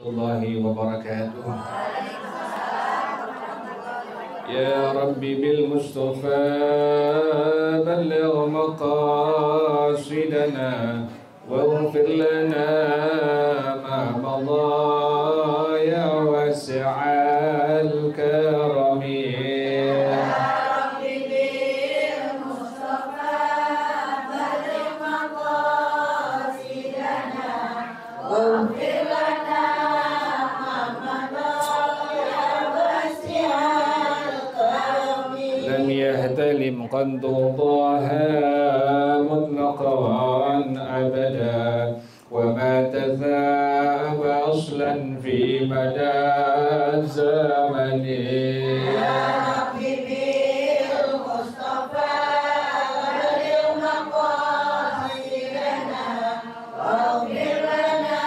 الله وبركاته. يا ربي بالمصطفى بلغ مقاصدنا واغفر لنا ما مضى يا واسع الكرم. يهتلم قد ضاها مطلقا أبدا وما تذاب أصلا في مدى الزمن. يا ربي بالمصطفى بلغ مقاصدنا واغفر لنا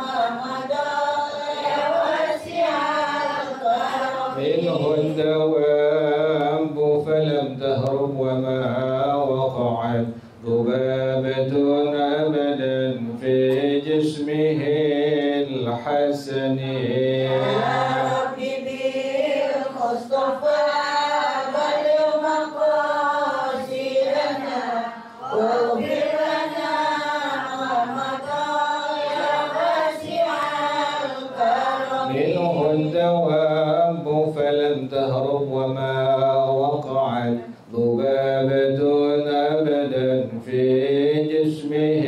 ما مضى يا واسع الكرم. منه الدواب فلم تهرب وما وقعت ذبابة أبدا في جسمه الحسن. يا ربي بالمصطفى بلغ مقاصدنا واغفر لنا ما مضى يا واسع الكرم. منه الدواب فلم تهرب وما وقعت ذبابة أبدا في جسمه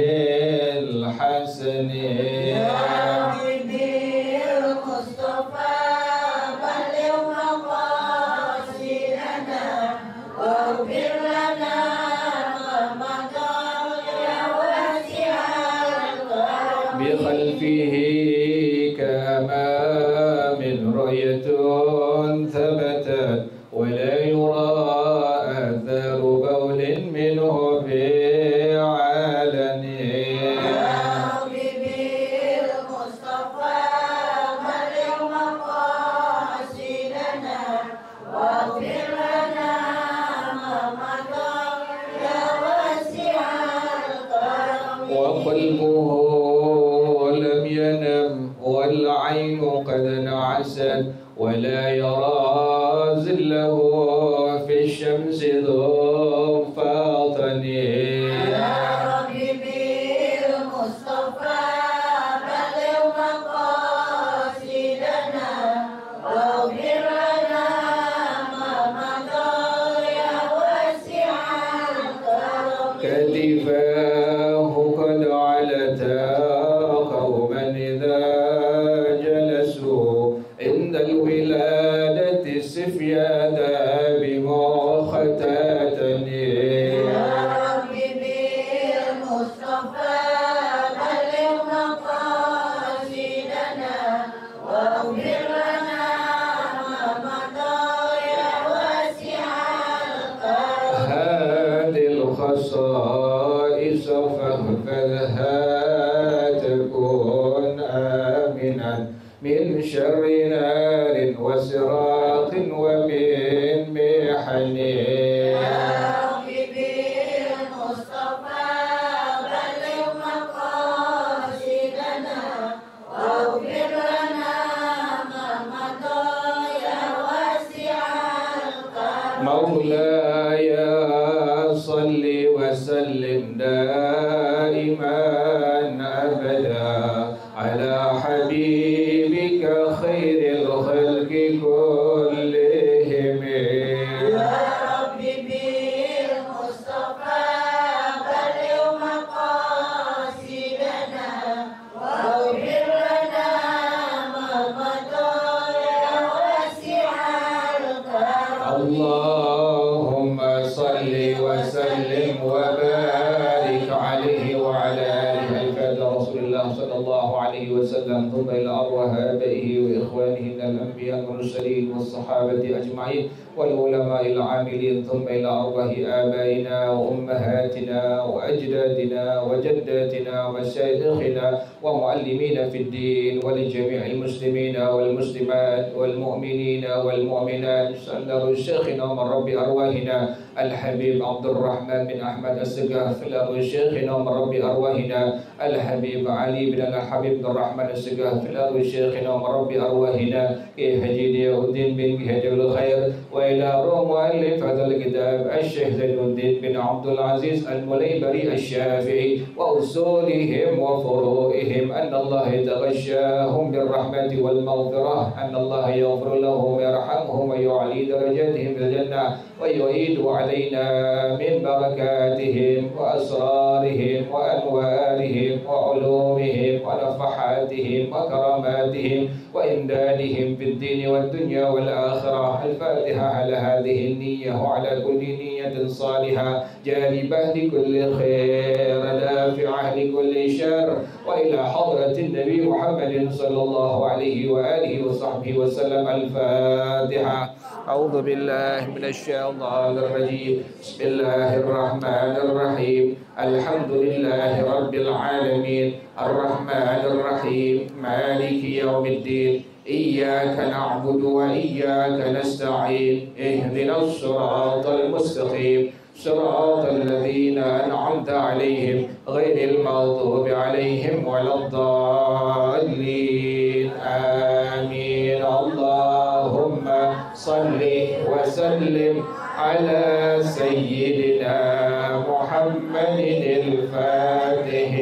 الحسن. يا ربي بالمصطفى بلغ مقاصدنا واغفر لنا ما مضى يا واسع الكرم. بخلفه كأمام رؤية ثبتت ولا يرى أثر بول منه في علن. يا ربي بالمصطفى بلغ مقاصدنا واغفر لنا ما مضى يا واسع الكرم. وقلبه لم ينم والعين قد انعست ولا يرى ظله في الشمس ذو فاطن. يا ربي بالمصطفى بلغ مقاصدنا واغفر لنا ما مضى يا واسع الكرم. كتفاه قد علتا قوما إذا جلسوا عند الولادة السفيادة بمختتن. يا ربي بالمصطفى بلغ مقاصدنا واغفر لنا ما مضى يا واسع الكرم. هذه الخصائص فاحفظها تكون آمنا من شر نار وسراق ومن محن. يا ربي بالمصطفى بلغ مقاصدنا واغفر لنا ما مضى يا واسع الكرم. مولاي صل وسلم دائما أبدا على حبيبك خير الخلق كلهم. يا ربي بالمصطفى بلغ مقاصدنا واغفر لنا ما مضى يا واسع الكرم. اللهم صل وسلم وبارك عليه وعلى آله الفاتحة رسول الله صلى الله عليه وسلم. ثم إلى أرواح آبائه وإخوانه من الأنبياء والمرسلين والصحابة أجمعين والعلماء العاملين. ثم إلى أرواح آبائنا وأمهاتنا وأجدادنا وجداتنا ومشايخنا ومعلمين في الدين ولجميع المسلمين والمسلمات والمؤمنين والمؤمنات. صلى شيخنا ومن رب أرواحنا الحبيب عبد الرحمن بن أحمد السقاف، شيخنا ومن رب أرواحنا الحبيب علي بن الحبيب بن الرحمن السقاف، شيخنا ومن رب أرواحنا حجي ضياء الدين بن هدي الخير، وإلى روح مؤلف هذا الكتاب الشيخ زين الدين بن عبد العزيز المليبري الشافعي وأصولهم وفروعهم، أن الله يتغشاهم بالرحمة والمغفرة، أن الله يغفر لهم ويرحمهم ويعلي درجاتهم في الجنة ويعيد علينا من بركاتهم وأسرارهم وأنوارهم وعلومهم ونفحاتهم وكراماتهم وإمدادهم في الدين والدنيا والآخرة. الفاتحة على هذه النية وعلى كل نية صالحة جالبة لكل خير دافعة لكل شر، وإلى حضرة النبي محمد صلى الله عليه وآله وصحبه وسلم. الفاتحة. أعوذ بالله من الشيطان الرجيم. بسم الله الرحمن الرحيم. الحمد لله رب العالمين الرحمن الرحيم مالك يوم الدين. إياك نعبد وإياك نستعين. اهدنا الصراط المستقيم صراط الذين أنعمت عليهم غير المغضوب عليهم ولا الضالين. آمين. اللهم صل وسلم على سيدنا محمد الفاتح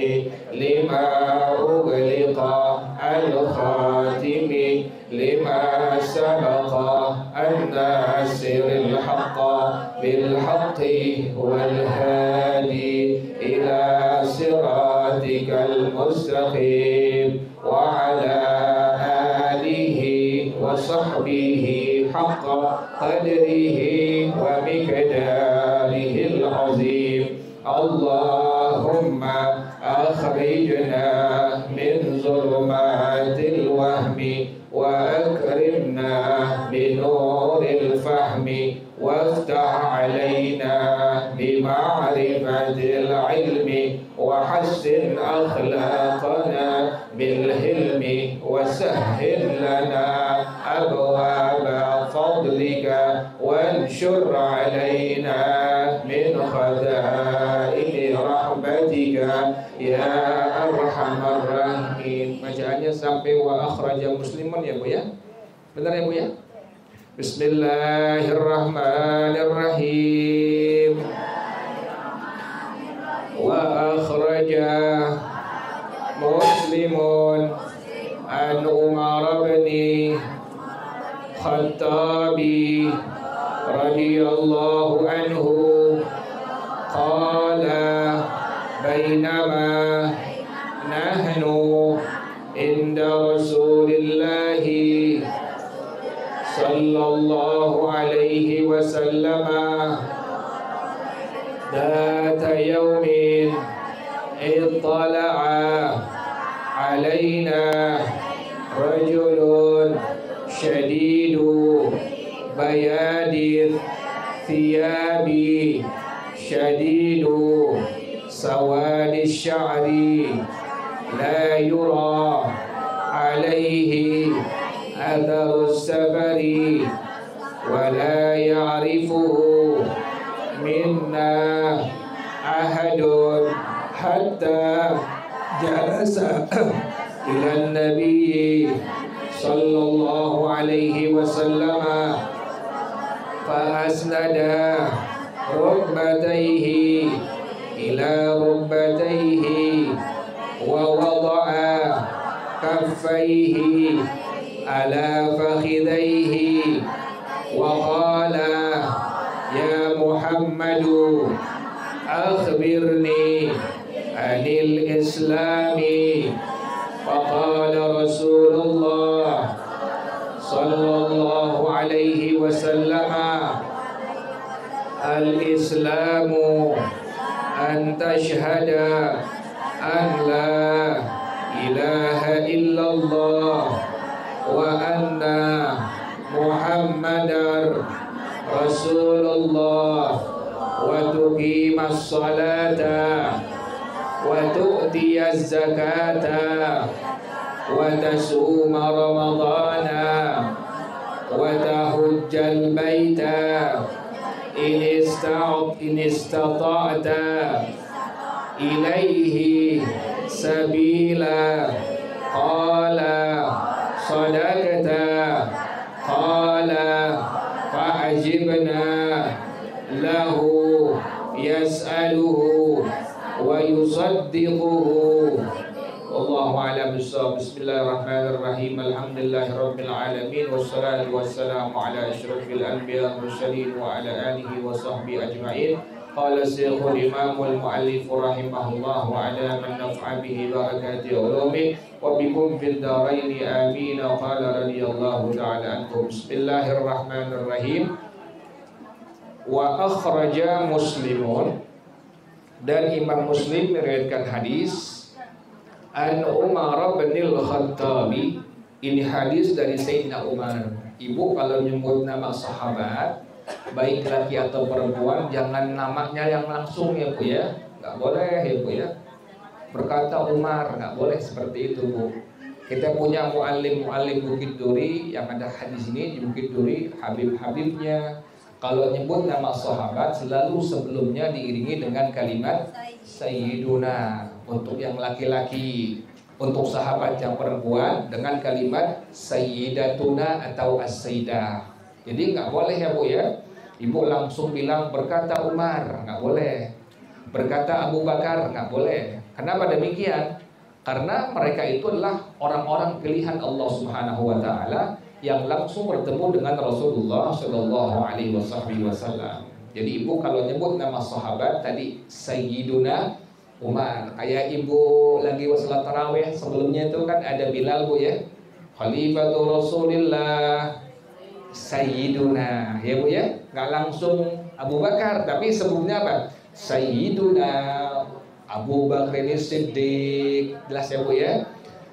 لما أغلق الخاتم لما سبق الناصر الحق بالحق والهادي إلى صراطك المستقيم وعلى آله وصحبه حق قدره ومقداره العظيم. اللهم أخرجنا من ظلمات الوهم وأكرمنا بنور الفهم وافتح علينا بمعرفة العلم وحسن أخلاقنا بالحلم وسهل لنا أبواب فضلك وانشر علينا من خزائن رحمتك ya arhamar rahim. Bacaannya sampai wa akhraja muslimun ya Bu ya. Benar ya Bu ya? Bismillahirrahmanirrahim. Wa akhraja muslimun an Umar bin Khattabi radhiyallahu anhu qala bainama nahnu inda Rasulillahi sallallahu alaihi wasallam data yawmin ittala'a alaina rajulun shadidu bayadil thiyabi shadidu سواد الشعر لا يرى عليه أثر السفر ولا يعرفه منا أحد حتى جلس إلى النبي صلى الله عليه وسلم فأسند ركبتيه إلى ركبتيه ووضع كفيه على فخذيه وقال يا محمد أخبرني عن الإسلام. فقال رسول الله صلى الله عليه وسلم الإسلام أن تشهد أن لا إله إلا الله وأن محمدا رسول الله وتقيم الصلاة وتؤتي الزكاة وتصوم رمضان وتحج البيت إن استطعت إليه سبيلا قال صدقت قال فأجبنا له يسأله ويصدقه والله أعلم بالصواب. Bismillahirrahmanirrahim. Alhamdulillahirabbil alamin wassalatu wassalamu ala asyrafil anbiya wal mursalin wa ala alihi wa sahbihi ajma'in. Qala Syekhul Imamul Mu'allif rahimahullah wa ala man naf'a bihi barakati ulumi wa bikum fid dharain amin. Qala radhiyallahu ta'ala ankum. Bismillahirrahmanirrahim. Wa akhraja Muslimun, dan Imam Muslim meriwayatkan hadis An Umar bin Al-Khattabi. Ini hadis dari Sayyidina Umar. Ibu kalau nyebut nama sahabat, baik laki atau perempuan, jangan namanya yang langsung ya Bu ya. Nggak boleh ya Bu ya. Berkata Umar, nggak boleh seperti itu Bu. Kita punya muallim Bukit Duri yang ada hadis ini di Bukit Duri, Habibnya. Kalau nyebut nama sahabat selalu sebelumnya diiringi dengan kalimat Sayyiduna untuk yang laki-laki, untuk sahabat yang perempuan dengan kalimat Sayyidatuna atau As-Sayyidah. Jadi nggak boleh ya Bu ya. Ibu langsung bilang berkata Umar, nggak boleh. Berkata Abu Bakar, nggak boleh. Kenapa demikian? Karena mereka itu adalah orang-orang pilihan Allah Subhanahu wa Ta'ala yang langsung bertemu dengan Rasulullah Shallallahu Alaihi Wasallam. Jadi ibu kalau nyebut nama sahabat tadi Sayyiduna Umar, kayak ibu lagi salat tarawih sebelumnya itu kan ada Bilal Bu ya, Khalifatul Rasulillah Sayyiduna ya Bu ya, nggak langsung Abu Bakar, tapi sebelumnya apa? Sayyiduna Abu Bakar Siddiq, jelas ya Bu ya.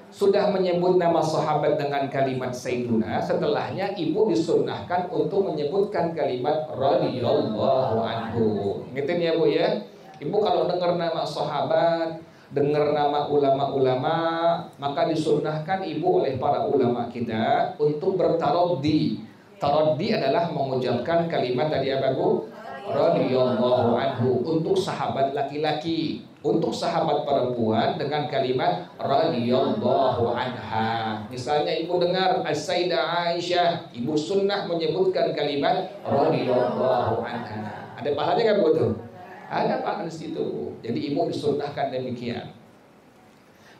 Sudah menyebut nama sahabat dengan kalimat Sayyiduna, setelahnya ibu disunnahkan untuk menyebutkan kalimat radhiyallahu anhu. Gitu ya Bu ya. Ibu kalau dengar nama sahabat, dengar nama ulama-ulama, maka disunnahkan ibu oleh para ulama kita untuk bertaraddi. Taraddi adalah mengucapkan kalimat tadi apa Bu? Radhiyallahu anhu untuk sahabat laki-laki. Untuk sahabat perempuan dengan kalimat radhiyallahu anha. Misalnya ibu dengar As-Sayyidah Aisyah, ibu sunnah menyebutkan kalimat radhiyallahu anha. Ada pahalanya kan Bu tuh? Ada pahala di situ. Jadi ibu disunnahkan demikian.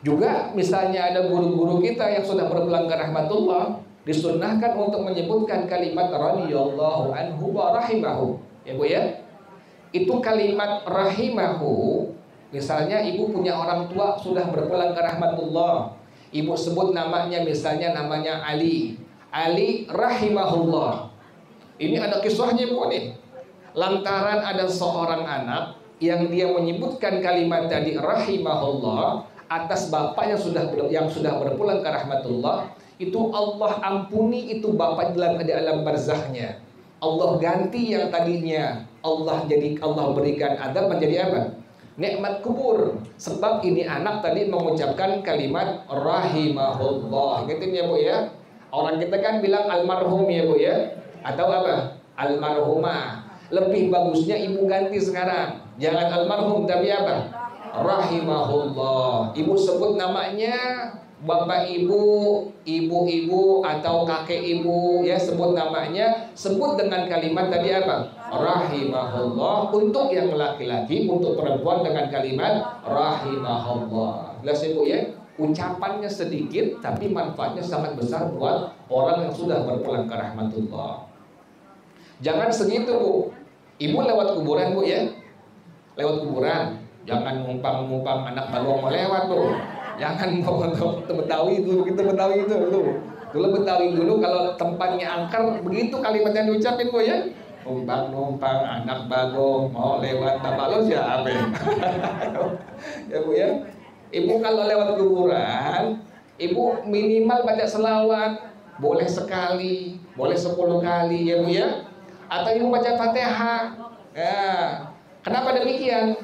Juga misalnya ada guru-guru kita yang sudah berpulang ke rahmatullah, disunnahkan untuk menyebutkan kalimat radhiyallahu anhu wa rahimahu. Ya Bu ya. Itu kalimat rahimahu. Misalnya ibu punya orang tua sudah berpulang ke rahmatullah, ibu sebut namanya, misalnya namanya Ali rahimahullah. Ini ada kisahnya Bu nih. Lantaran ada seorang anak yang dia menyebutkan kalimat tadi rahimahullah atas bapak yang sudah berpulang ke rahmatullah, itu Allah ampuni itu bapak dalam alam barzahnya. Allah ganti yang tadinya Allah berikan adab menjadi apa? Nikmat kubur. Sebab ini anak tadi mengucapkan kalimat rahimahullah. Gitu ya Bu ya. Orang kita kan bilang almarhum ya Bu ya, atau apa? Almarhumah. Lebih bagusnya ibu ganti sekarang. Jangan almarhum tapi apa? Rahimahullah. Ibu sebut namanya, bapak ibu, ibu-ibu atau kakek ibu ya, sebut namanya, sebut dengan kalimat tadi apa? Rahimahullah. Untuk yang laki-laki, untuk perempuan dengan kalimat rahimahullah. Jelas ya Bu ya? Ucapannya sedikit tapi manfaatnya sangat besar buat orang yang sudah berpulang ke rahmatullah. Jangan segitu Bu. Ibu lewat kuburan Bu ya. Lewat kuburan, jangan numpang anak bagong mau lewat tuh. Jangan mau Betawi itu, begitu Betawi itu tuh. Dulu Betawi dulu kalau tempatnya angker, begitu kalimatnya diucapin Bu ya. Numpang anak bagong mau lewat, bapak lo siapa? Ya Bu ya. Ibu kalau lewat kuburan, ibu minimal baca selawat, boleh sekali, boleh 10 kali ya Bu ya. Atau ibu baca Fatihah. Ya. Kenapa demikian?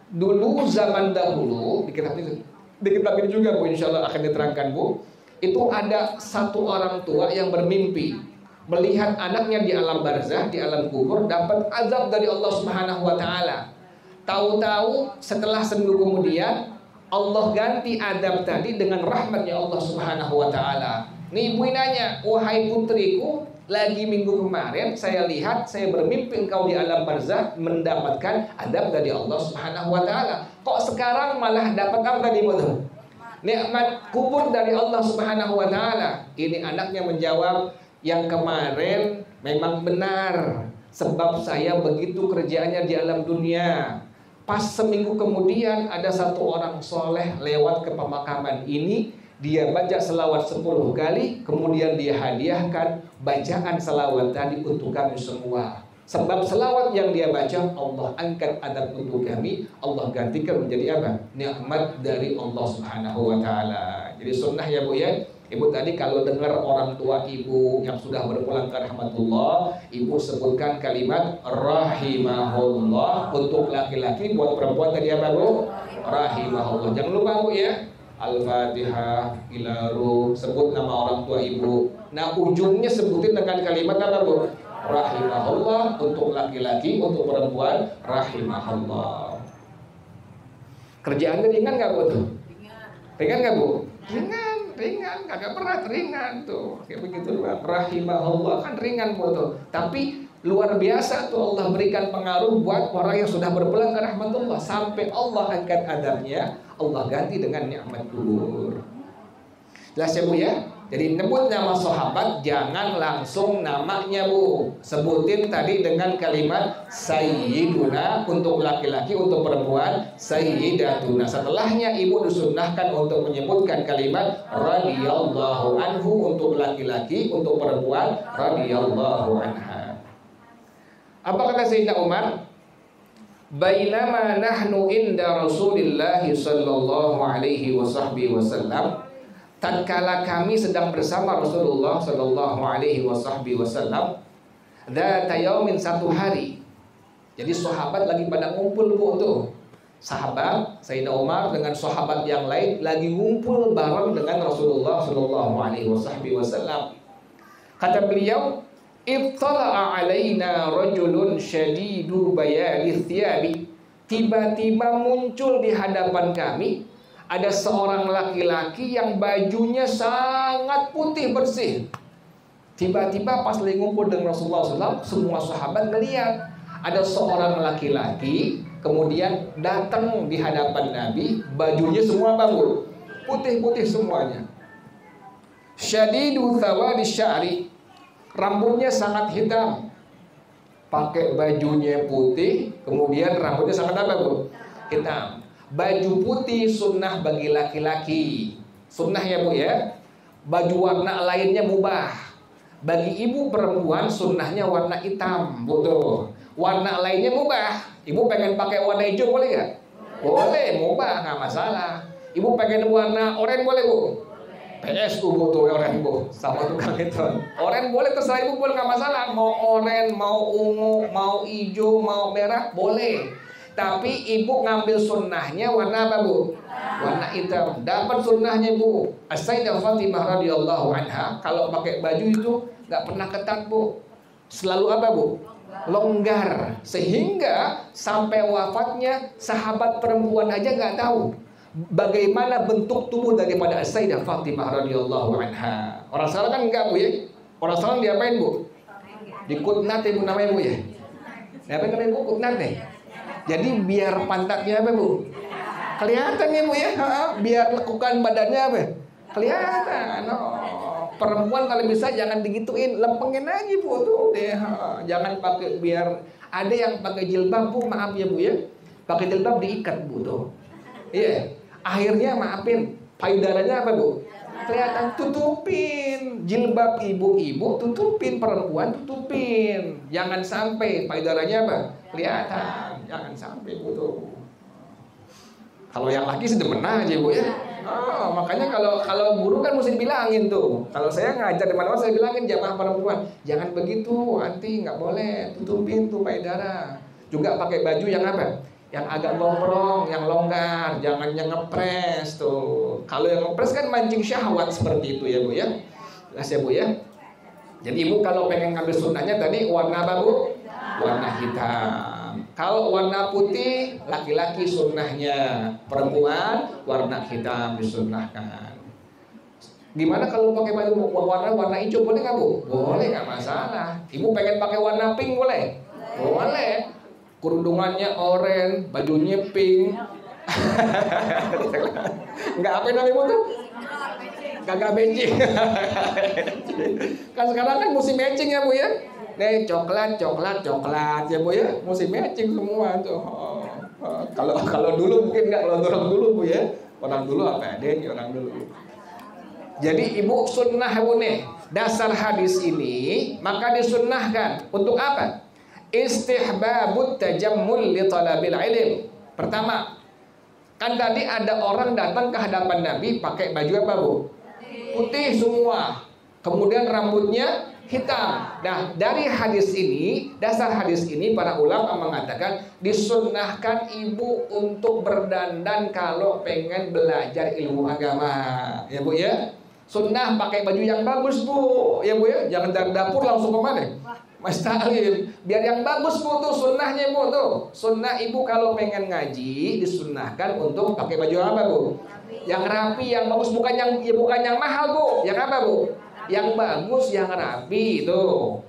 Dulu zaman dahulu di kitab ini juga Bu, insya Allah akan diterangkan Bu. Itu ada satu orang tua yang bermimpi melihat anaknya di alam barzah, di alam kubur, dapat azab dari Allah Subhanahu wa taala. Tahu-tahu setelah seminggu kemudian Allah ganti azab tadi dengan rahmatnya Allah Subhanahu wa taala. Nih ibu nanya, "Wahai putriku, lagi minggu kemarin saya lihat, saya bermimpi engkau di alam barzah mendapatkan adab dari Allah Subhanahu wa taala. Kok sekarang malah dapat apa tadi, Bu? Nikmat kubur dari Allah Subhanahu wa taala." Ini anaknya menjawab, "Yang kemarin memang benar, sebab saya begitu kerjaannya di alam dunia. Pas seminggu kemudian ada satu orang soleh lewat ke pemakaman ini, dia baca selawat 10 kali, kemudian dia hadiahkan bacaan selawat tadi untuk kami semua. Sebab selawat yang dia baca, Allah angkat adab untuk kami, Allah gantikan menjadi apa? Nikmat dari Allah Subhanahu wa taala." Jadi sunnah ya Bu ya. Ibu tadi kalau dengar orang tua ibu yang sudah berpulang ke rahmatullah, ibu sebutkan kalimat rahimahullah untuk laki-laki, buat perempuan tadi apa Bu? Rahimahullah. Jangan lupa Bu ya. Al-Fatihah, ila ruh, sebut nama orang tua ibu. Nah ujungnya sebutin dengan kalimat apa Bu? Rahimahullah untuk laki-laki, untuk perempuan rahimahullah. Kerjaannya ringan nggak Bu tuh? Ringan nggak Bu? Ringan, kagak berat, ringan tuh. Kayak begitu doang. Rahimahullah kan ringan Bu tuh. Tapi luar biasa tuh Allah berikan pengaruh buat orang yang sudah berpulang ke rahmatullah, sampai Allah angkat adabnya, Allah ganti dengan nikmat kubur. Jelas ya Bu ya? Jadi nyebut nama sahabat jangan langsung namanya Bu. Sebutin tadi dengan kalimat sayyiduna untuk laki-laki, untuk perempuan sayyidatuna. Setelahnya ibu disunnahkan untuk menyebutkan kalimat radhiyallahu anhu untuk laki-laki, untuk perempuan radhiyallahu anha. Apa kata Sayyidina Umar? Bainama nahnu inda Rasulillah sallallahu alaihi wasallam, tatkala kami sedang bersama Rasulullah sallallahu alaihi wasallam, dzata yaumin, satu hari. Jadi sahabat lagi pada ngumpul Bu tuh. Sahabat Sayyidina Umar dengan sahabat yang lain lagi ngumpul bareng dengan Rasulullah sallallahu alaihi wasallam. Kata beliau, "Ittala'a alaina rajulun syadidu bayadi thiyabi." Tiba-tiba muncul di hadapan kami ada seorang laki-laki yang bajunya sangat putih bersih. Tiba-tiba pas lagi ngumpul dengan Rasulullah SAW, semua sahabat ngeliat ada seorang laki-laki kemudian datang di hadapan Nabi, bajunya semua bagus, putih-putih semuanya. Syadidu thawadi sya'ri, rambutnya sangat hitam, pakai bajunya putih, kemudian rambutnya sangat apa Bu? Hitam. Baju putih sunnah bagi laki-laki, sunnah ya Bu ya. Baju warna lainnya mubah. Bagi ibu perempuan sunnahnya warna hitam Bu tuh. Warna lainnya mubah. Ibu pengen pakai warna hijau boleh nggak? Boleh, mubah, nggak masalah. Ibu pengen warna oranye boleh Bu? PSU Bu tuh oranye Bu, sama tukang itu. Oranye boleh, terserah ibu, boleh, nggak masalah. Mau oranye, mau ungu, mau hijau, mau merah boleh. Tapi ibu ngambil sunnahnya warna apa Bu? Warna hitam. Dapat sunnahnya Bu. As-Sayyidah Fatimah radhiyallahu anha kalau pakai baju itu nggak pernah ketat Bu. Selalu apa Bu? Longgar. Sehingga sampai wafatnya sahabat perempuan aja nggak tahu bagaimana bentuk tubuh daripada As-Sayyidah Fatimah radhiyallahu anha. Orang sekarang kan enggak Bu ya. Orang sekarang diapain Bu? Dikutnat Bu namanya Bu ya. Diapain namanya Bu? Kutnat nih. Jadi biar pantatnya apa Bu? Kelihatan ya Bu ya. Biar lekukan badannya apa? Kelihatan. Perempuan kalau bisa jangan digituin, lempengin aja Bu tuh deh. Jangan pakai, biar ada yang pakai jilbab Bu, maaf ya Bu ya. Pakai jilbab diikat Bu tuh. Iya. Akhirnya maafin, payudaranya apa Bu? Kelihatan, tutupin. Jilbab ibu-ibu tutupin, perempuan tutupin. Jangan sampai payudaranya apa? Kelihatan. Jangan sampai Bu tuh. Kalau yang laki sedemenah aja Bu ya. Makanya kalau guru kan mesti dibilangin tuh. Kalau saya ngajar di mana-mana saya bilangin jamaah perempuan, jangan begitu, anti nggak boleh, tutupin tuh payudara. Juga pakai baju yang apa? Yang agak gombrong, yang longgar, jangan yang ngepres tuh. Kalau yang ngepres kan mancing syahwat seperti itu ya Bu ya. Jelas ya Bu ya. Jadi Ibu kalau pengen ngambil sunnahnya tadi warna apa Bu? Warna hitam. Kalau warna putih laki-laki sunnahnya, perempuan warna hitam disunnahkan. Gimana kalau pakai baju warna hijau boleh nggak Bu? Boleh, nggak masalah. Ibu pengen pakai warna pink boleh? Boleh. Kerudungannya oranye, bajunya pink. Nggak apa namanya Ibu tuh? Kagak matching. Kan sekarang kan musim matching ya Bu ya. Nih coklat ya Bu ya. Musim matching semua tuh. Kalau dulu mungkin nggak, kalau orang dulu Bu ya. Orang dulu apa ada orang dulu. Jadi Ibu sunnah Bu nih. Dasar hadis ini maka disunnahkan untuk apa? Istihbabut tajammul li talabil ilm. Pertama, kan tadi ada orang datang ke hadapan Nabi pakai baju apa Bu? Putih semua. Kemudian rambutnya hitam. Nah, dari hadis ini, dasar hadis ini para ulama mengatakan disunnahkan ibu untuk berdandan kalau pengen belajar ilmu agama. Ya Bu ya. Sunnah pakai baju yang bagus Bu. Ya Bu ya. Jangan dari dapur langsung ke mana? Mas Ta'lim, biar yang bagus Bu tuh sunnahnya Bu tuh. Sunnah ibu kalau pengen ngaji disunnahkan untuk pakai baju apa Bu? Yang rapi, yang bagus, bukan yang mahal Bu. Yang apa Bu? Yang bagus, yang rapi itu.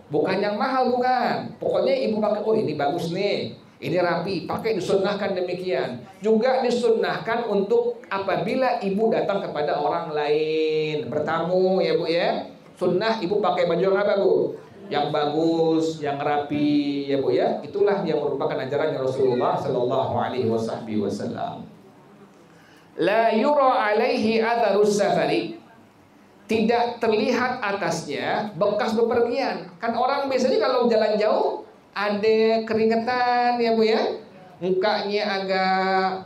Bukan yang mahal bukan. Pokoknya ibu pakai, oh ini bagus nih. Ini rapi, pakai disunnahkan demikian. Juga disunnahkan untuk apabila ibu datang kepada orang lain, bertamu ya Bu ya. Sunnah ibu pakai baju yang apa Bu? Yang bagus, yang rapi ya Bu ya. Itulah yang merupakan ajaran Rasulullah sallallahu alaihi wasallam. La yura alaihi atharus safari. Tidak terlihat atasnya bekas bepergian. Kan orang biasanya kalau jalan jauh ada keringetan ya Bu ya. Mukanya agak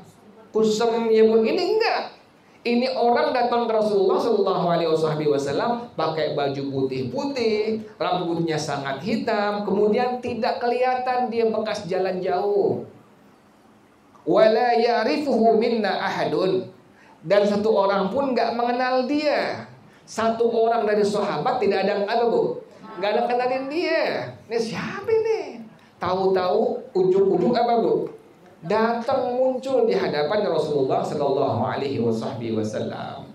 kusem ya Bu. Ini enggak. Ini orang datang ke Rasulullah sallallahu alaihi wasallam pakai baju putih-putih, rambutnya sangat hitam, kemudian tidak kelihatan dia bekas jalan jauh. Wala ya'rifuhu minna ahadun. Dan satu orang pun enggak mengenal dia. Satu orang dari sahabat tidak ada apa Bu? Enggak ada kenalin dia. Ini siapa ini? Tahu-tahu ujung-ujung apa Bu? Datang muncul di hadapan Rasulullah sallallahu alaihi wasallam.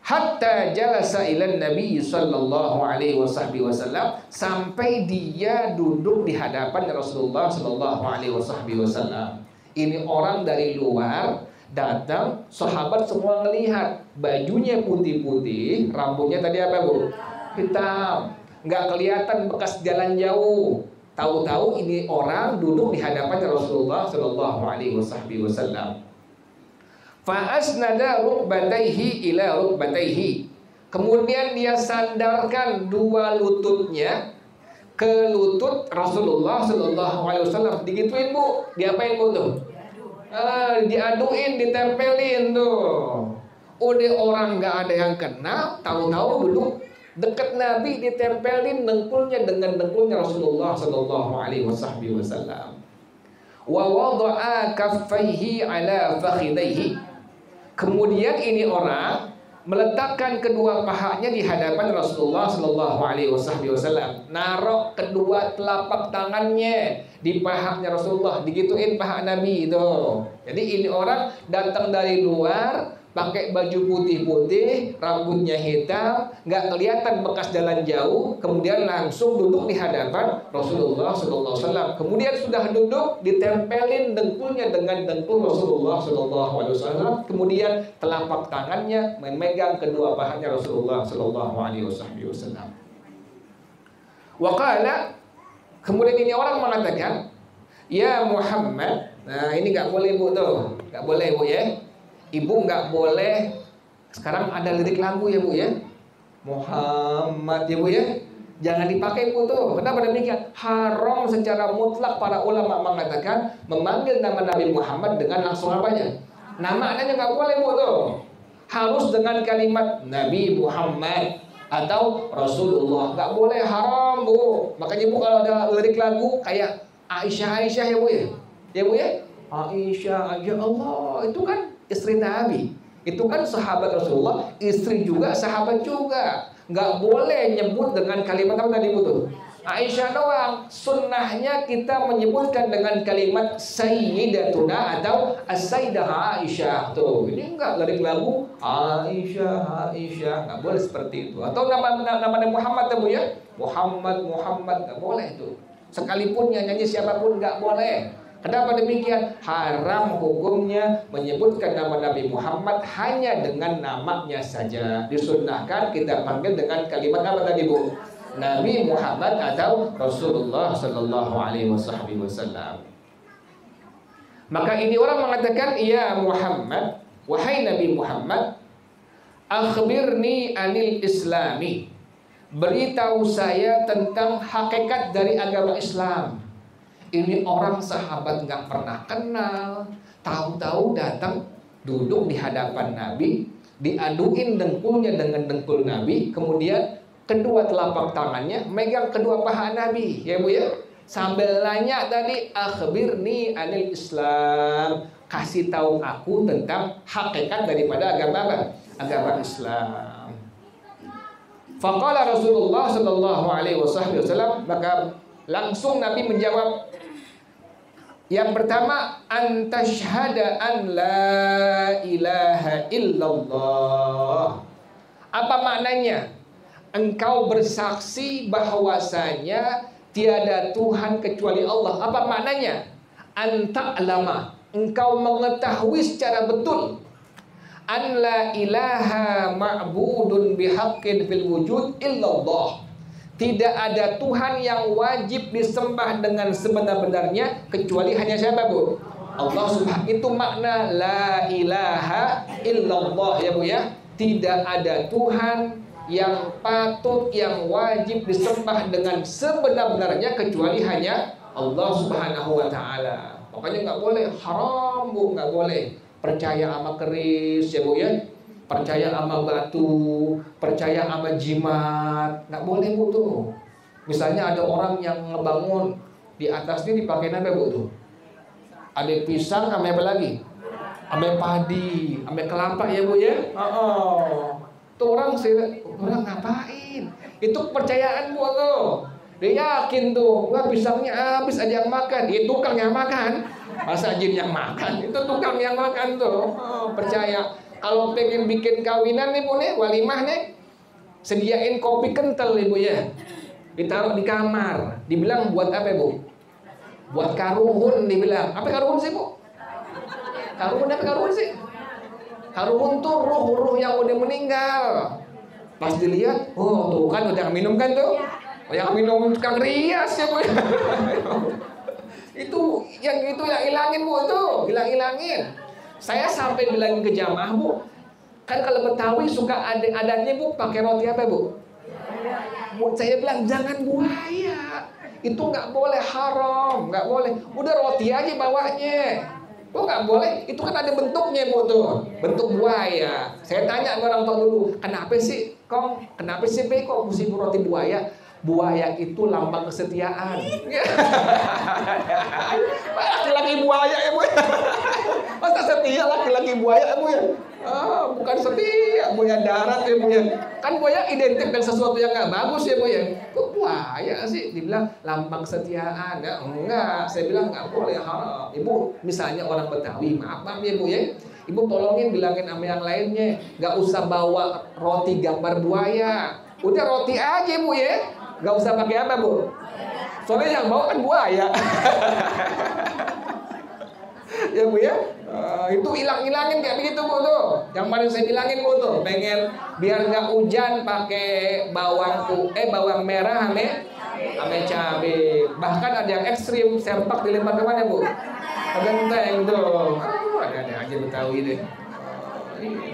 Hatta jalasa ila Nabi sallallahu alaihi wasallam, sampai dia duduk di hadapan Rasulullah sallallahu alaihi wasallam. Ini orang dari luar datang, sahabat semua melihat bajunya putih-putih, rambutnya tadi apa Bu? Hitam. Enggak kelihatan bekas jalan jauh. Tahu-tahu ini orang duduk di hadapan Rasulullah sallallahu alaihi wasallam. Fa asnada rukbatayhi ila rukbatayhi. Kemudian dia sandarkan dua lututnya ke lutut Rasulullah sallallahu alaihi wasallam. Digituin Bu, diapain Bu tuh? Diaduin, ditempelin tuh. Udah orang nggak ada yang kenal, tahu-tahu duduk dekat Nabi, ditempelin dengkulnya dengan dengkulnya Rasulullah sallallahu alaihi wasallam. Wa wada'a kaffaihi ala fakhidaihi. Kemudian ini orang meletakkan kedua pahanya di hadapan Rasulullah sallallahu alaihi wasallam. Narok kedua telapak tangannya di pahanya Rasulullah, digituin paha Nabi itu. Jadi ini orang datang dari luar, pakai baju putih-putih, rambutnya hitam, nggak kelihatan bekas jalan jauh, kemudian langsung duduk di hadapan Rasulullah SAW. Kemudian sudah duduk, ditempelin dengkulnya dengan dengkul Rasulullah SAW. Kemudian telapak tangannya memegang kedua pahanya Rasulullah SAW. Waqala, kemudian ini orang mengatakan, ya Muhammad. Nah ini nggak boleh Bu tuh, nggak boleh Bu ya. Ibu nggak boleh. Sekarang ada lirik lagu ya Bu ya, Muhammad ya Bu ya. Jangan dipakai Bu tuh. Kenapa demikian? Haram secara mutlak, para ulama mengatakan memanggil nama Nabi Muhammad dengan langsung apanya? Nama anaknya nggak boleh Bu tuh. Harus dengan kalimat Nabi Muhammad atau Rasulullah. Nggak boleh, haram Bu. Makanya Bu kalau ada lirik lagu kayak Aisyah ya Bu ya, Ya Bu ya? Aisyah, ya Allah, itu kan istri Nabi. Itu kan sahabat Rasulullah, istri juga, sahabat juga. Nggak boleh nyebut dengan kalimat apa tadi Bu tuh? Aisyah doang. Sunnahnya kita menyebutkan dengan kalimat Sayyidatuna atau As-Sayyidah Aisyah. Tuh, ini enggak lirik lagu Aisyah, Aisyah, nggak boleh seperti itu. Atau nama Muhammad Bu ya? Muhammad, nggak boleh itu. Sekalipun yang nyanyi siapapun nggak boleh. Kenapa demikian? Haram hukumnya menyebutkan nama Nabi Muhammad hanya dengan namanya saja. Disunnahkan kita panggil dengan kalimat apa tadi Bu? Nabi Muhammad atau Rasulullah Sallallahu Alaihi Wasallam. Maka ini orang mengatakan, ya Muhammad, wahai Nabi Muhammad, akhbirni anil Islami, beritahu saya tentang hakikat dari agama Islam. Ini orang sahabat nggak pernah kenal, tahu-tahu datang duduk di hadapan Nabi, diaduin dengkulnya dengan dengkul Nabi, kemudian kedua telapak tangannya megang kedua paha Nabi, ya Bu ya. Sambil nanya tadi, akhbirni anil Islam, kasih tahu aku tentang hakikat daripada agama Islam. Faqala Rasulullah sallallahu alaihi wasallam, maka langsung Nabi menjawab, yang pertama, antashhada an la ilaha illallah. Apa maknanya? Engkau bersaksi bahwasanya tiada Tuhan kecuali Allah. Apa maknanya? Anta'lama, engkau mengetahui secara betul, an la ilaha ma'budun bihaqqin fil wujud illallah. Tidak ada Tuhan yang wajib disembah dengan sebenar-benarnya kecuali hanya siapa Bu? Allah Subhanahu. Itu makna la ilaha illallah ya Bu ya. Tidak ada Tuhan yang patut, yang wajib disembah dengan sebenar-benarnya kecuali hanya Allah Subhanahu wa ta'ala. Makanya nggak boleh haram Bu, nggak boleh percaya sama keris ya Bu ya. Percaya sama batu, percaya sama jimat, nggak boleh Bu tuh. Misalnya ada orang yang ngebangun di atasnya dipakai apa Bu tuh? Ada pisang, sama apa lagi? Sama padi, sama kelapa ya Bu ya. Tuh orang ngapain? Itu kepercayaan Bu tuh. Dia yakin tuh, wah pisangnya habis aja yang makan. Itu tukang yang makan, masa jin yang makan? Itu tukang yang makan tuh. Percaya. Kalau pengen bikin kawinan nih Bu nih, walimah nih, sediain kopi kental nih Bu ya, ditaruh di kamar. Dibilang buat apa Bu? Buat karuhun dibilang. Apa karuhun sih Bu? Karuhun apa karuhun sih? Karuhun tuh ruh-ruh yang udah meninggal. Pas dilihat, oh tuh kan udah minum kan tuh, yang minum tukang rias ya Bu. Itu yang ilangin Bu tuh, hilangin. Saya sampai bilangin ke jamaah Bu, kan kalau Betawi suka adatnya Bu pakai roti apa Bu? Saya bilang jangan buaya, itu nggak boleh, haram, nggak boleh. Udah roti aja bawanya. Kok nggak boleh? Itu kan ada bentuknya Bu tuh, bentuk buaya. Saya tanya ke orang tua dulu, kenapa sih Be kok mesti roti buaya? Buaya itu lambang kesetiaan. Laki-laki buaya ya Bu. Masa setia laki-laki buaya Bu ya? Bukan setia, buaya darat ya Bu ya. Kan buaya identik dengan sesuatu yang nggak bagus ya Bu ya. Kok buaya sih? Dibilang lambang kesetiaan. Ya, enggak, saya bilang nggak boleh, haram. Ibu, misalnya orang Betawi, maaf ya Bu ya. Ibu tolongin bilangin sama yang lainnya, nggak usah bawa roti gambar buaya. Udah roti aja Bu ya. Gak usah pakai apa Bu? Soalnya yang bawa kan buaya. Ya Bu ya. Itu hilangin kayak begitu Bu tuh. Yang paling saya bilangin Bu tuh, pengen biar nggak hujan pakai bawang merah ame cabe. Bahkan ada yang ekstrim, serpak dilempar kemana Bu? Ke genteng tuh. Ada aja Betawi deh.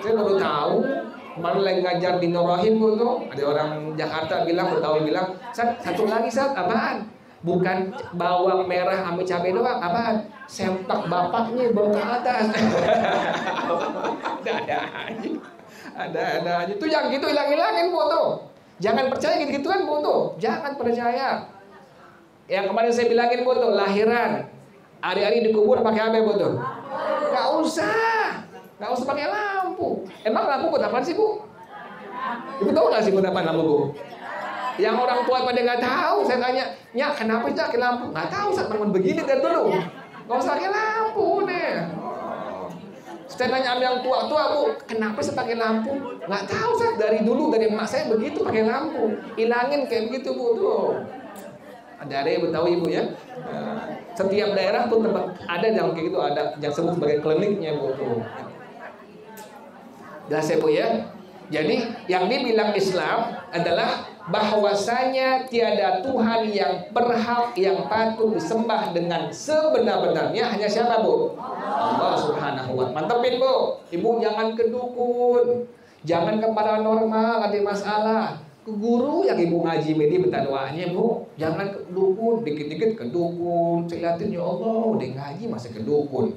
Saya baru tahu. Kemarin lagi ngajar di Nurrahim Bu tuh, ada orang Jakarta bilang, Betawi bilang, satu lagi apaan? Bukan bawang merah sama cabai doang, apaan? Sempak bapaknya bawa ke atas. Ada aja. Itu yang gitu hilangin Bu tuh. Jangan percaya gitu kan Bu tuh. Jangan percaya. Yang kemarin saya bilangin Bu tuh, lahiran. Hari-hari dikubur pakai apa Bu tuh? Nggak usah pakai lampu. Emang lampu buat apa sih Bu? Ibu tahu nggak sih buat apa lampu Bu? Yang orang tua pada nggak tahu. Saya tanya, Nyak kenapa sih pakai lampu? Nggak tahu, saat bangun begini dari dulu. Nggak usah pakai lampu deh. Saya tanya sama yang tua-tua Bu, kenapa saya pakai lampu? Nggak tahu saya dari dulu, dari emak saya begitu pakai lampu. Hilangin kayak begitu Bu tuh. Ada yang tahu Ibu ya. Setiap daerah tuh tempat ada yang kayak gitu, ada yang sebut sebagai kliniknya Bu tuh. Jelas ya Bu ya. Jadi yang dibilang Islam adalah bahwasanya tiada Tuhan yang berhak yang patut disembah dengan sebenar-benarnya hanya siapa Bu? Allah Subhanahu wa ta'ala. Mantepin Bu. Ibu jangan ke dukun, jangan ke paranormal, ada masalah. Ke guru yang Ibu ngaji medi minta doanya Bu. Jangan ke dukun, dikit-dikit ke dukun. Saya liatin ya Allah, udah ngaji masih ke dukun.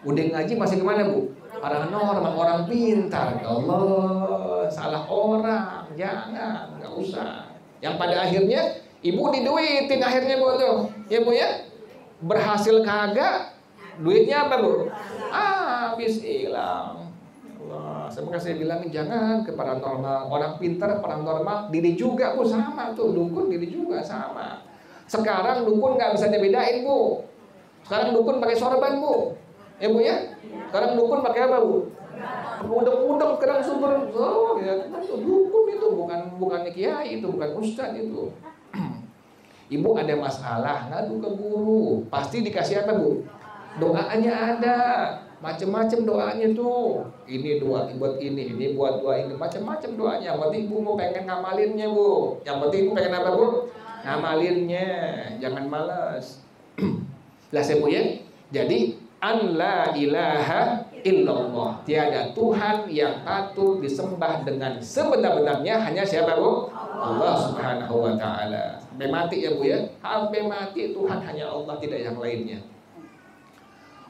Udah ngaji masih kemana Bu? Paranormal, orang pintar. Ya Allah, salah orang. Jangan, nggak usah. Yang pada akhirnya Ibu diduitin akhirnya Bu tuh. Ya Bu ya. Berhasil kagak, duitnya apa Bu? Habis hilang. Allah, saya bilangin jangan ke paranormal. Orang pintar paranormal, diri juga Bu sama tuh. Dukun diri juga sama. Sekarang dukun nggak bisa dibedain Bu. Sekarang dukun pakai sorban Bu. Ya Bu ya. Sekarang dukun pakai apa Bu? Udeng-udeng kerang sumber. Oh ya, itu dukun itu bukan kiai itu, bukan ustadz itu. Ibu ada masalah, ngadu ke guru, pasti dikasih apa Bu? Doanya ada, macam-macam doanya tuh. Ini doa buat ini buat doa ini, macam-macam doanya. Yang penting Ibu mau pengen ngamalinnya Bu. Yang penting Ibu pengen apa Bu? Ngamalinnya, jangan malas. Lah saya Bu ya. Jadi an la ilaha illallah, tiada Tuhan yang patut disembah dengan sebenar-benarnya hanya siapa Bu? Allah Subhanahu wa ta'ala. Sampai mati ya Bu ya. Sampai mati Tuhan hanya Allah, tidak yang lainnya.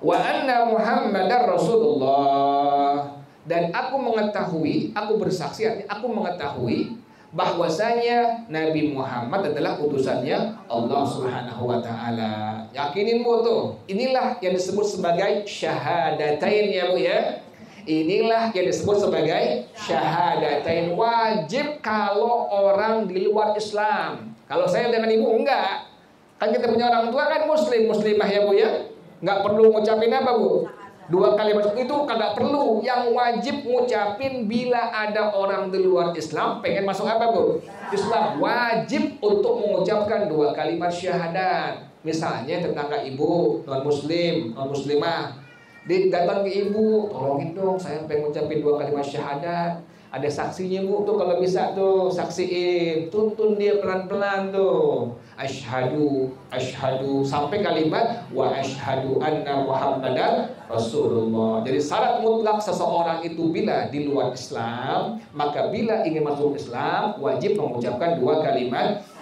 Wa anna Muhammadar Rasulullah, dan aku mengetahui, aku bersaksi, aku mengetahui bahwasanya Nabi Muhammad adalah utusannya Allah Subhanahu wa ta'ala. Yakinin Bu tuh. Inilah yang disebut sebagai syahadatain ya Bu ya. Inilah yang disebut sebagai syahadatain. Wajib kalau orang di luar Islam. Kalau saya dengan Ibu enggak. Kan kita punya orang tua kan muslimah ya Bu ya. Enggak perlu ngucapin apa Bu? 2 kalimat itu kagak perlu. Yang wajib ngucapin bila ada orang di luar Islam pengen masuk apa Bu? Islam. Wajib untuk mengucapkan 2 kalimat syahadat. Misalnya tetangga Ibu non muslim, non muslimah, datang ke Ibu, tolongin dong saya pengen ngucapin 2 kalimat syahadat. Ada saksinya Bu tuh, kalau bisa tuh saksiin, tuntun dia pelan-pelan tuh. Asyhadu sampai kalimat wa asyhadu anna Muhammadan Rasulullah. Jadi syarat mutlak seseorang itu bila di luar Islam, maka bila ingin masuk Islam wajib mengucapkan 2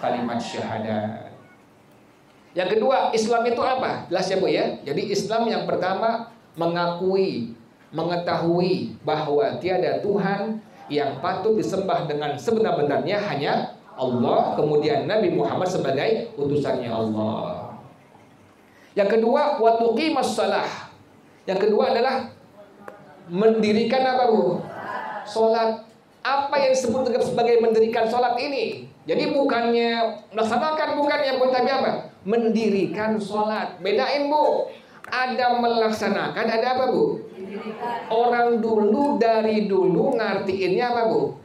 kalimat syahadat. Yang kedua, Islam itu apa? Jelas ya Bu ya. Jadi Islam yang pertama mengakui, mengetahui bahwa tiada Tuhan yang patut disembah dengan sebenar-benarnya hanya Allah, kemudian Nabi Muhammad sebagai utusannya Allah. Yang kedua, wa tuqimas shalah. Yang kedua adalah mendirikan apa Bu? Salat. Apa yang disebut sebagai mendirikan salat ini? Jadi bukannya melaksanakan, bukan yang pun, tapi apa? Mendirikan salat. Bedain Bu. Ada melaksanakan, ada apa Bu? Orang dulu dari dulu ngartiinnya apa Bu?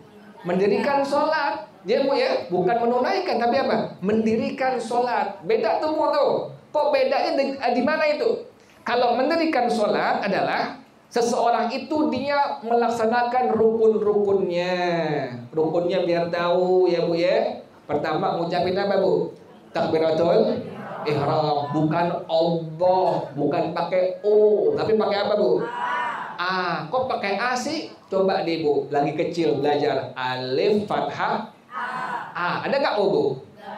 Mendirikan sholat. Dia Bu ya, bukan menunaikan tapi apa? Mendirikan sholat. Beda tuh Bu tuh. Kok bedanya di mana itu? Kalau mendirikan sholat adalah seseorang itu dia melaksanakan rukun-rukunnya. Rukunnya biar tahu ya Bu ya. Pertama ngucapin apa Bu? Takbiratul ihram, bukan Allah, bukan pakai O, tapi pakai apa Bu? A. Kok pakai A sih? Coba deh Bu, lagi kecil belajar alif fathah A. Ada nggak O Bu?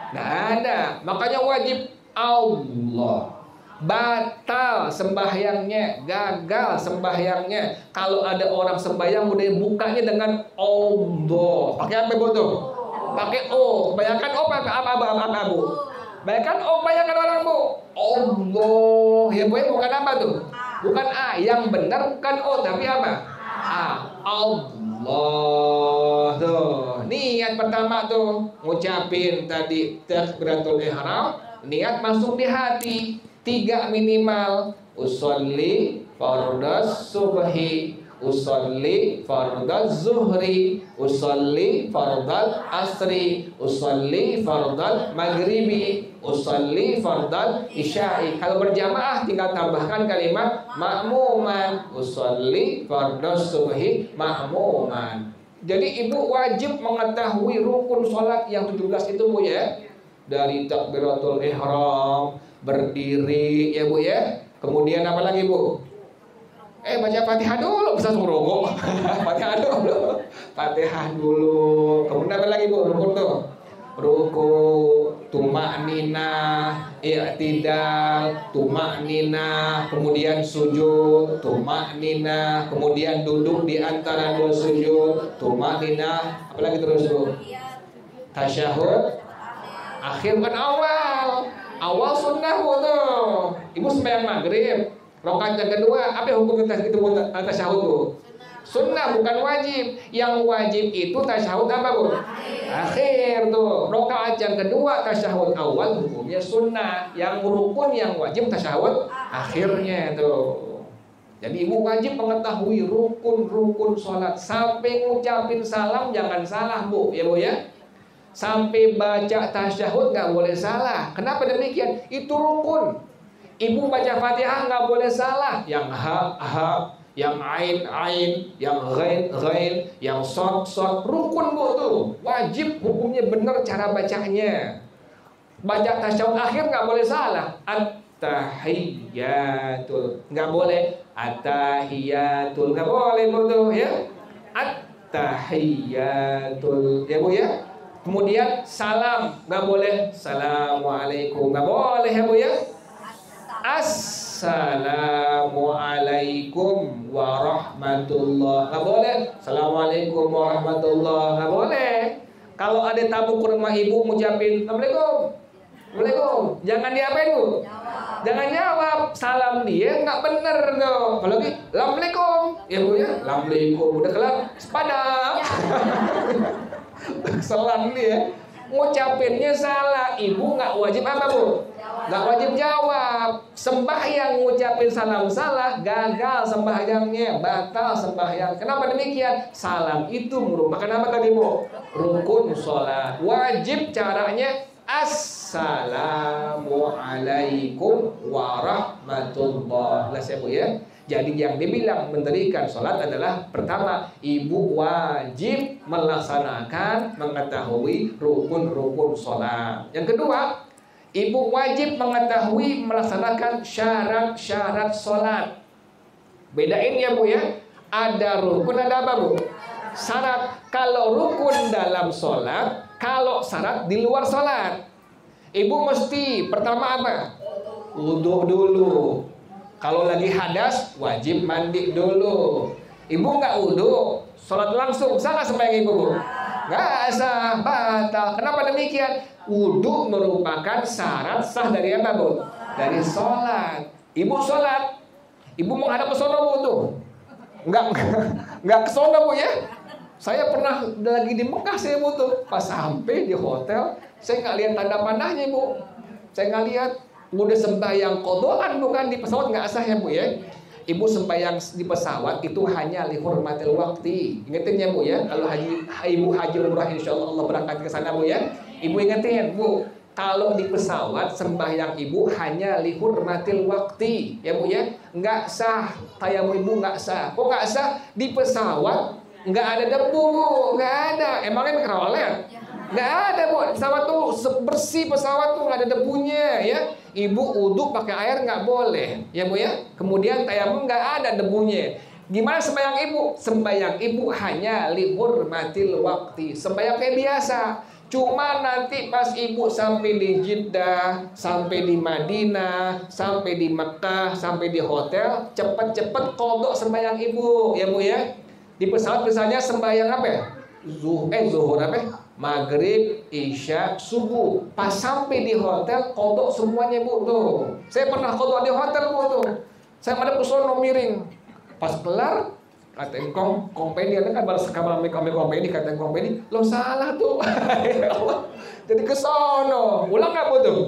Nggak ada. Makanya wajib Allah. Batal sembahyangnya, gagal sembahyangnya. Kalau ada orang sembahyang udah bukanya dengan Allah. Pakai apa Bu tuh? Pakai O. Bayangkan O pakai apa Bu? Bayangkan orang Bu. Allah, ya Bu, bukan apa tuh? Bukan A, yang benar bukan O, tapi apa? A. Allah tuh. Niat pertama tuh ngucapin tadi takbiratul ihram, niat masuk di hati. 3 minimal. Usolli fardhas subhi, usolli fardhas zuhri, usolli fardhal asri, usolli fardhal maghribi, usolli fardhal isya'i. Kalau berjamaah tinggal tambahkan kalimat ma'muman, usolli fardhas subhi ma'muman. Jadi ibu wajib mengetahui rukun sholat yang 17 itu Bu ya. Dari takbiratul ihram, berdiri ya Bu ya. Kemudian apa lagi Bu? Baca Fatihah dulu, bisa ngerokok. Fatihah dulu. Fatihah dulu. Kemudian apa lagi Bu? Rukun tuh. Ruku, tumakninah, i'tidal, tumakninah, kemudian sujud, tumakninah, kemudian duduk di antara 2 sujud, tumakninah, apalagi terus Bu? Tasyahud akhir bukan awal. Awal sunnah Bu tuh. Ibu sembahyang maghrib, rakaat yang kedua, apa hukum itu tasyahud Bu? Sunnah bukan wajib. Yang wajib itu tasyahud apa Bu? Akhir tuh. Rakaat yang kedua tasyahud awal hukumnya sunnah. Yang rukun yang wajib tasyahud akhirnya tuh. Jadi ibu wajib mengetahui rukun-rukun sholat. Sampai ngucapin salam jangan salah Bu, ya Bu ya. Sampai baca tasyahud nggak boleh salah. Kenapa demikian? Itu rukun. Ibu baca Fatihah nggak boleh salah. Yang ha, yang ain, yang ghain, yang shad. Rukun Bu tuh. Wajib hukumnya benar cara bacanya. Baca tasyahud akhir nggak boleh salah. At-tahiyyatul nggak boleh. At-tahiyyatul nggak boleh Bu tuh ya. At-tahiyyatul ya Bu ya. Kemudian salam nggak boleh. Assalamualaikum nggak boleh ya Bu ya. Assalamualaikum warahmatullah nggak boleh. Assalamualaikum warahmatullah nggak boleh. Kalau ada tamu ke rumah ibu ngucapin Assalamualaikum, Assalamualaikum, jangan diapain Bu? Jangan jawab. Salam dia nggak bener tuh. Kalau lagi Assalamualaikum ya Bu ya. Assalamualaikum udah kelar sepadan. Selang dia ngucapinnya salah. Ibu nggak wajib apa Bu? Nggak wajib jawab. Sembahyang ngucapin salam salah, gagal sembahyangnya, batal sembahyang. Kenapa demikian? Salam itu merupakan apa tadi Bu? Rukun sholat. Wajib caranya Assalamualaikum warahmatullahi wabarakatuh ya Bu ya. Jadi yang dibilang mendirikan sholat adalah pertama, ibu wajib melaksanakan, mengetahui rukun-rukun sholat. Yang kedua, ibu wajib mengetahui, melaksanakan syarat-syarat sholat. Bedain ya Bu ya. Ada rukun, ada apa Bu? Syarat. Kalau rukun dalam sholat, kalau syarat di luar sholat. Ibu mesti pertama apa? Wudu dulu. Kalau lagi hadas, wajib mandi dulu. Ibu nggak wudu, sholat langsung, sah nggak sembahyang ibu? Nggak sah, batal. Kenapa demikian? Wudu merupakan syarat sah dari apa Bu? Dari sholat. Ibu sholat, ibu menghadap ke sono Bu tuh? Nggak ke sono Bu ya? Saya pernah lagi di Mekah saya Bu tuh, pas sampai di hotel, saya nggak lihat tanda panahnya Bu. Saya nggak lihat. Udah sembahyang qodaan bukan di pesawat nggak sah ya Bu ya. Ibu sembahyang di pesawat itu hanya lihurmatil waqti. Ingetin ya Bu ya. Kalau ibu haji umrah insyaallah Allah berangkat ke sana Bu ya. Ibu ingetin Bu, kalau di pesawat sembahyang ibu hanya lihurmatil waqti ya Bu ya. Nggak sah. Tayamum ibu nggak sah. Kok nggak sah? Di pesawat nggak ada debu Bu, nggak ada. Emangnya mikrolet? Nggak ada Bu. Pesawat tuh bersih, pesawat tuh nggak ada debunya ya. Ibu uduk pakai air nggak boleh ya Bu ya. Kemudian tayamum nggak ada debunya. Gimana sembahyang ibu? Sembahyang ibu hanya lihurmatil waqti. Sembahyang kayak biasa. Cuma nanti pas ibu sampai di Jeddah, sampai di Madinah, sampai di Mekah, sampai di hotel, cepet-cepet qodok sembahyang ibu ya Bu ya. Di pesawat misalnya sembahyang apa ya? Zuhur apa? maghrib, isya, subuh. Pas sampai di hotel, kodok semuanya Bu tuh. Saya pernah kodok di hotel Bu tuh. Saya madep ke sono miring. Pas kelar, katain kompeni, kan balas kamar kompeni, katain kompeni, lo salah tuh. Ya Allah. Jadi ke sono. Ulang nggak Bu tuh?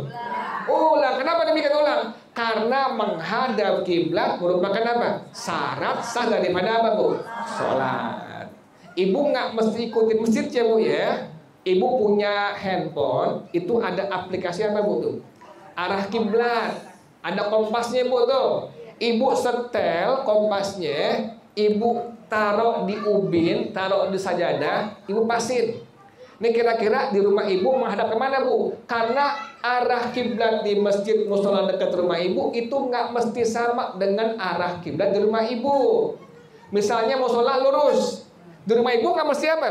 Ulang. Kenapa demikian ulang? Karena menghadap kiblat merupakan apa? Syarat sah daripada apa Bu? Sholat. Ibu nggak mesti ikutin masjid ya Bu ya. Ibu punya handphone, itu ada aplikasi apa Bu tuh? Arah kiblat. Ada kompasnya Bu tuh. Ibu setel kompasnya, ibu taruh di ubin, taruh di sajadah, ibu pasin. Ini kira-kira di rumah ibu menghadap kemana Bu? Karena arah kiblat di masjid musola dekat rumah ibu itu nggak mesti sama dengan arah kiblat di rumah ibu. Misalnya musola lurus, di rumah ibu nggak mesti apa?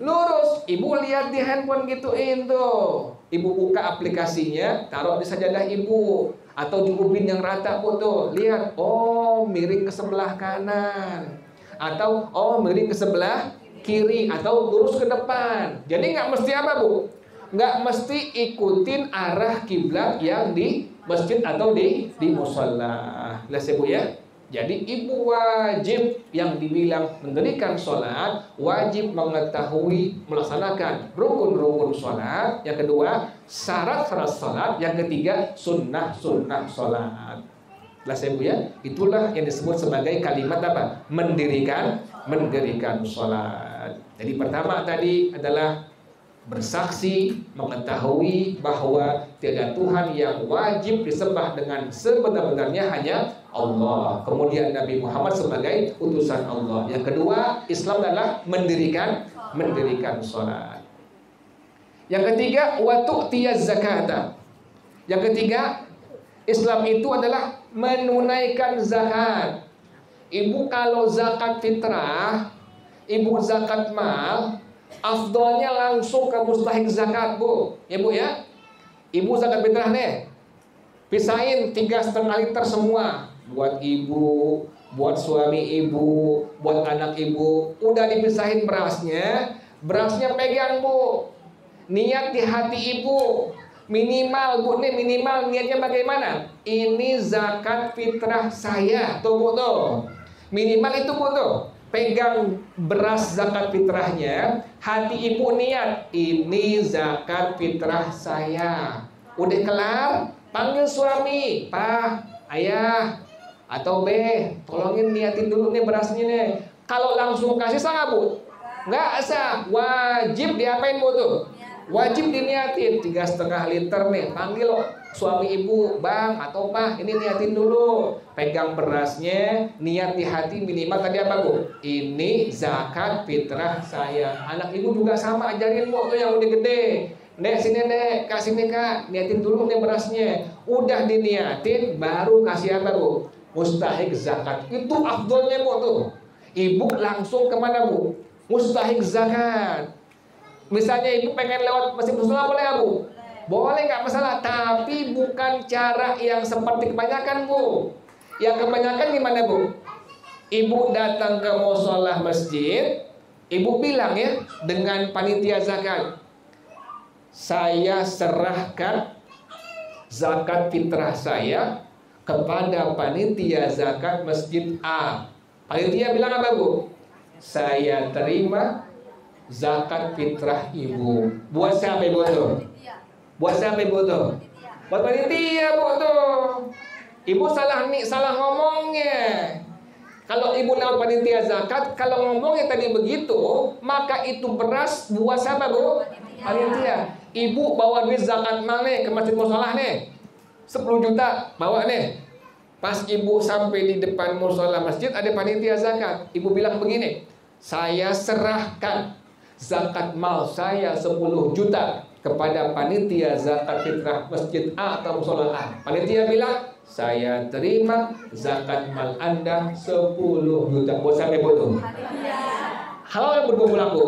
Lurus. Ibu lihat di handphone gituin tuh. Ibu buka aplikasinya, taruh di sajadah ibu atau di ubin yang rata Bu tuh. Lihat, oh miring ke sebelah kanan, atau oh miring ke sebelah kiri, atau lurus ke depan. Jadi nggak mesti apa Bu? Nggak mesti ikutin arah kiblat yang di masjid atau di musola. Jelas ya Bu ya? Jadi ibu wajib yang dibilang mendirikan sholat, wajib mengetahui melaksanakan rukun-rukun sholat. Yang kedua, syarat-syarat sholat. Yang ketiga, sunnah-sunnah sholat. Jelas ya Bu ya? Itulah yang disebut sebagai kalimat apa? Mendirikan sholat. Jadi pertama tadi adalah bersaksi, mengetahui bahwa tiada Tuhan yang wajib disembah dengan sebenar-benarnya hanya Allah. Kemudian Nabi Muhammad sebagai utusan Allah. Yang kedua, Islam adalah mendirikan sholat. Yang ketiga, wa tu'tiyaz zakata. Yang ketiga, Islam itu adalah menunaikan zakat. Ibu kalau zakat fitrah, ibu zakat mal, afdolnya langsung ke mustahik zakat Bu. Ya Bu ya. Ibu zakat fitrah nih, pisahin 3,5 liter semua. Buat ibu, buat suami ibu, buat anak ibu. Udah dipisahin berasnya. Berasnya pegang Bu. Niat di hati ibu. Minimal Bu nih, minimal niatnya bagaimana? Ini zakat fitrah saya. Tuh Bu tuh. Minimal itu Bu tuh. Pegang beras zakat fitrahnya, hati ibu niat, ini zakat fitrah saya. Udah kelar, panggil suami, Pak, Ayah, atau B, tolongin niatin dulu nih berasnya nih. Kalau langsung kasih sah nggak Bu? Nggak sah, wajib diapain Bu tuh? Wajib diniatin 3,5 liter nih. Panggil suami ibu, Bang atau Pak, ini niatin dulu. Pegang berasnya, niat di hati minimal tadi apa Bu? Ini zakat fitrah saya. Anak ibu juga sama, ajarin Bu tuh yang udah gede. Nek sini Nek, kasih nih Kak, niatin dulu nih berasnya. Udah diniatin, baru kasih apa Bu? Mustahik zakat. Itu afdolnya Bu tuh. Ibu langsung kemana Bu? Mustahik zakat. Misalnya ibu pengen lewat masjid musola boleh nggak Bu? Boleh, nggak masalah. Tapi bukan cara yang seperti kebanyakan Bu. Yang kebanyakan gimana Bu? Ibu datang ke musola masjid, ibu bilang ya dengan panitia zakat, saya serahkan zakat fitrah saya kepada panitia zakat masjid A. Panitia bilang apa Bu? Saya terima zakat fitrah ibu. Buat siapa ibu tuh? Buat siapa ibu tuh? Buat panitia Bu tuh. Ibu salah ngomongnya. Kalau ibu lewat panitia zakat, kalau ngomongnya tadi begitu, maka itu beras buat siapa Bu? Panitia. Ibu bawa duit zakat mal nih ke masjid musola nih, 10 juta bawa nih. Pas ibu sampai di depan musola masjid ada panitia zakat. Ibu bilang begini, saya serahkan zakat mal saya 10 juta kepada panitia zakat fitrah masjid A atau musola A. Panitia bilang, saya terima zakat mal Anda 10 juta. Buat siapa Bu tuh? Halal yang berbuat pulang Bu?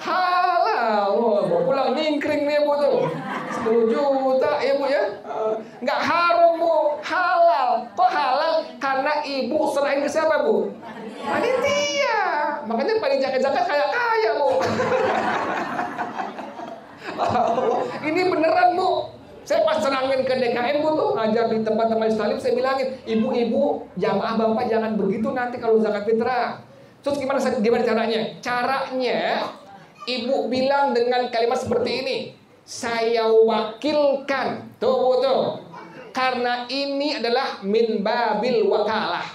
Halal. Bawa pulang nyingkring nih Bu tuh. 10 juta ya Bu ya. Nggak haram Bu, halal. Kok halal? Karena ibu serahin ke siapa Bu? Panitia. Makanya panitia zakat kaya-kaya Bu. Ini beneran Bu. Saya pas serangin ke DKM Bu tuh, ngajar di tempat majelis taklim, saya bilangin, ibu-ibu, jamaah bapak jangan begitu nanti kalau zakat fitrah. Terus gimana caranya? Caranya, ibu bilang dengan kalimat seperti ini, saya wakilkan, tuh, karena ini adalah min babil wakalah,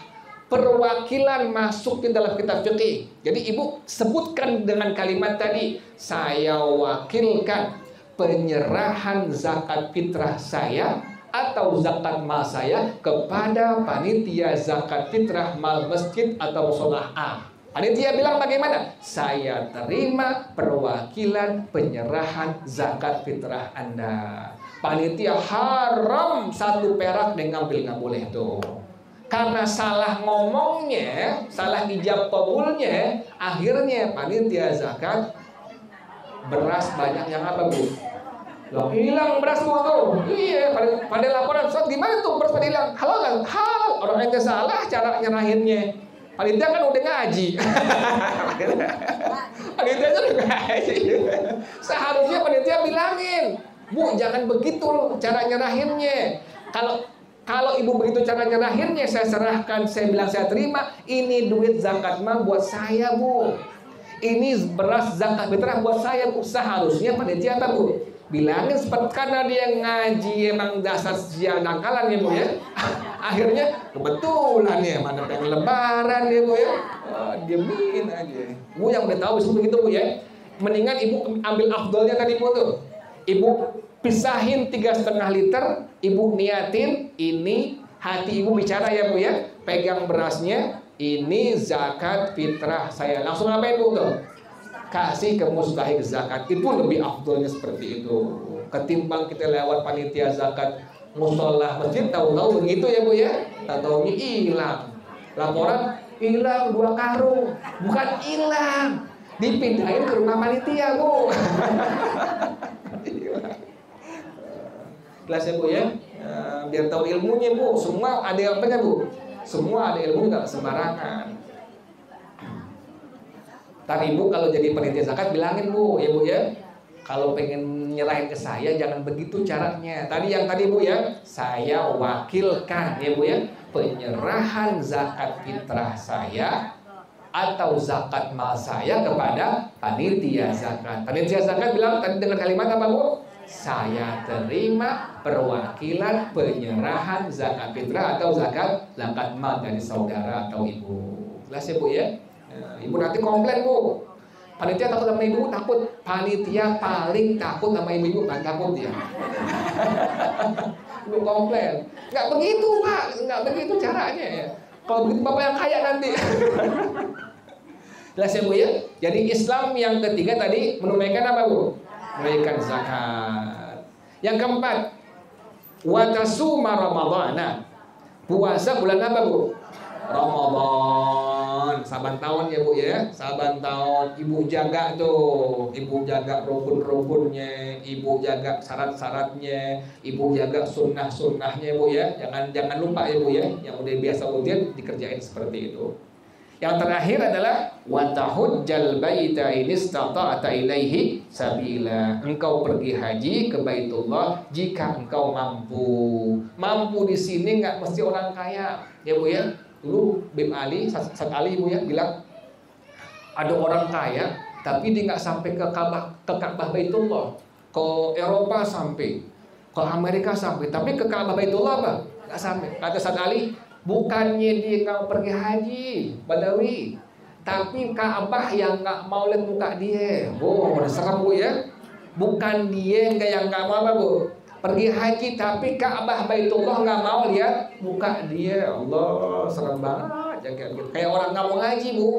perwakilan masukin dalam kitab fikih. Jadi ibu sebutkan dengan kalimat tadi, saya wakilkan penyerahan zakat fitrah saya atau zakat mal saya kepada panitia zakat fitrah mal masjid atau musolah A. Panitia bilang bagaimana? Saya terima perwakilan penyerahan zakat fitrah Anda. Panitia haram 1 perak ngambil, nggak boleh tuh. Karena salah ngomongnya, salah ijab qabulnya, akhirnya panitia zakat beras banyak yang apa Bu? Loh, hilang beras Bu tuh. Iya, pada laporan, "Ustaz, gimana tuh beras pada hilang?" Halal kan? Halal. Orang ente salah cara nyerahinnya. Panitia kan udah ngaji. Panitia udah ngaji. Seharusnya panitia bilangin, "Bu, jangan begitu loh cara nyerahinnya. Kalau ibu begitu cara nyerahinnya, saya serahkan, saya bilang saya terima, ini duit zakat mah buat saya Bu. Ini beras zakat fitrah buat saya Bu." Seharusnya panitia apa Bu? Bilangin seperti, karena dia ngaji emang dasar siang nangkalan ya Bu ya. Akhirnya kebetulan ya mana pengen lebaran ya Bu ya. Diemin aja. Bu yang udah tahu begitu Bu ya. Mendingan ibu ambil afdolnya tadi Bu tuh. Ibu pisahin 3,5 liter, ibu niatin, ini hati ibu bicara ya Bu ya. Pegang berasnya, ini zakat fitrah saya. Langsung ngapain Bu tuh? Kasih ke mustahik zakat. Itu lebih afdolnya seperti itu. Ketimbang kita lewat panitia zakat musola masjid, tahu-tahu begitu ya Bu ya. Tahu-tahunya hilang. Laporan hilang 2 karung. Bukan hilang, dipindahin ke rumah panitia Bu. Kelas ya Bu ya. Biar tahu ilmunya Bu. Semua ada yang apa Bu? Semua ada ilmu, nggak sembarangan. Tapi ibu kalau jadi panitia zakat bilangin Bu, ya Bu ya. Kalau pengen nyerahin ke saya jangan begitu caranya. Tadi Bu ya, saya wakilkan ya Bu ya, penyerahan zakat fitrah saya atau zakat mal saya kepada panitia zakat. Panitia zakat bilang tadi dengan kalimat apa Bu? Saya terima perwakilan penyerahan zakat fitrah atau zakat mal dari saudara atau ibu. Jelas ya Bu ya? Ibu nanti komplain Bu. Panitia takut sama ibu, takut. Panitia paling takut sama ibu, kan takut dia. Ibu komplain. Nggak begitu Pak, nggak begitu caranya ya. Kalau begitu Bapak yang kaya nanti. Jelas ya Bu ya? Jadi Islam yang ketiga tadi menunaikan apa Bu? Menunaikan zakat. Yang keempat, watasuma Ramadhana. Puasa bulan apa Bu? Ramadan, saban tahun ya Bu ya, saban tahun. Ibu jaga tuh, ibu jaga rukun-rukunnya, ibu jaga syarat-syaratnya, ibu jaga sunnah-sunnahnya Bu ya. Jangan lupa ya Bu ya, yang udah biasa ujian dikerjain seperti itu. Yang terakhir adalah watahujjal baita in istata'ta ilaihi sabila. Engkau pergi haji ke Baitullah jika engkau mampu. Mampu di sini nggak mesti orang kaya, ya Bu ya. Dulu Bim Ali, Ustaz Ali Bu ya bilang ada orang kaya tapi dia nggak sampai ke Ka'bah Baitullah, ke Eropa sampai, ke Amerika sampai, tapi ke Ka'bah Baitullah apa? Nggak sampai. Kata Ustaz Ali, bukannya dia nggak pergi haji Badawi, tapi Ka'bah yang nggak mau lihat muka dia. Udah serem Bu ya. Bukan dia yang nggak mau apa Bu? Pergi haji tapi Ka'bah Baitullah nggak mau lihat muka dia. Allah, serem banget. Kayak orang nggak mau ngaji Bu.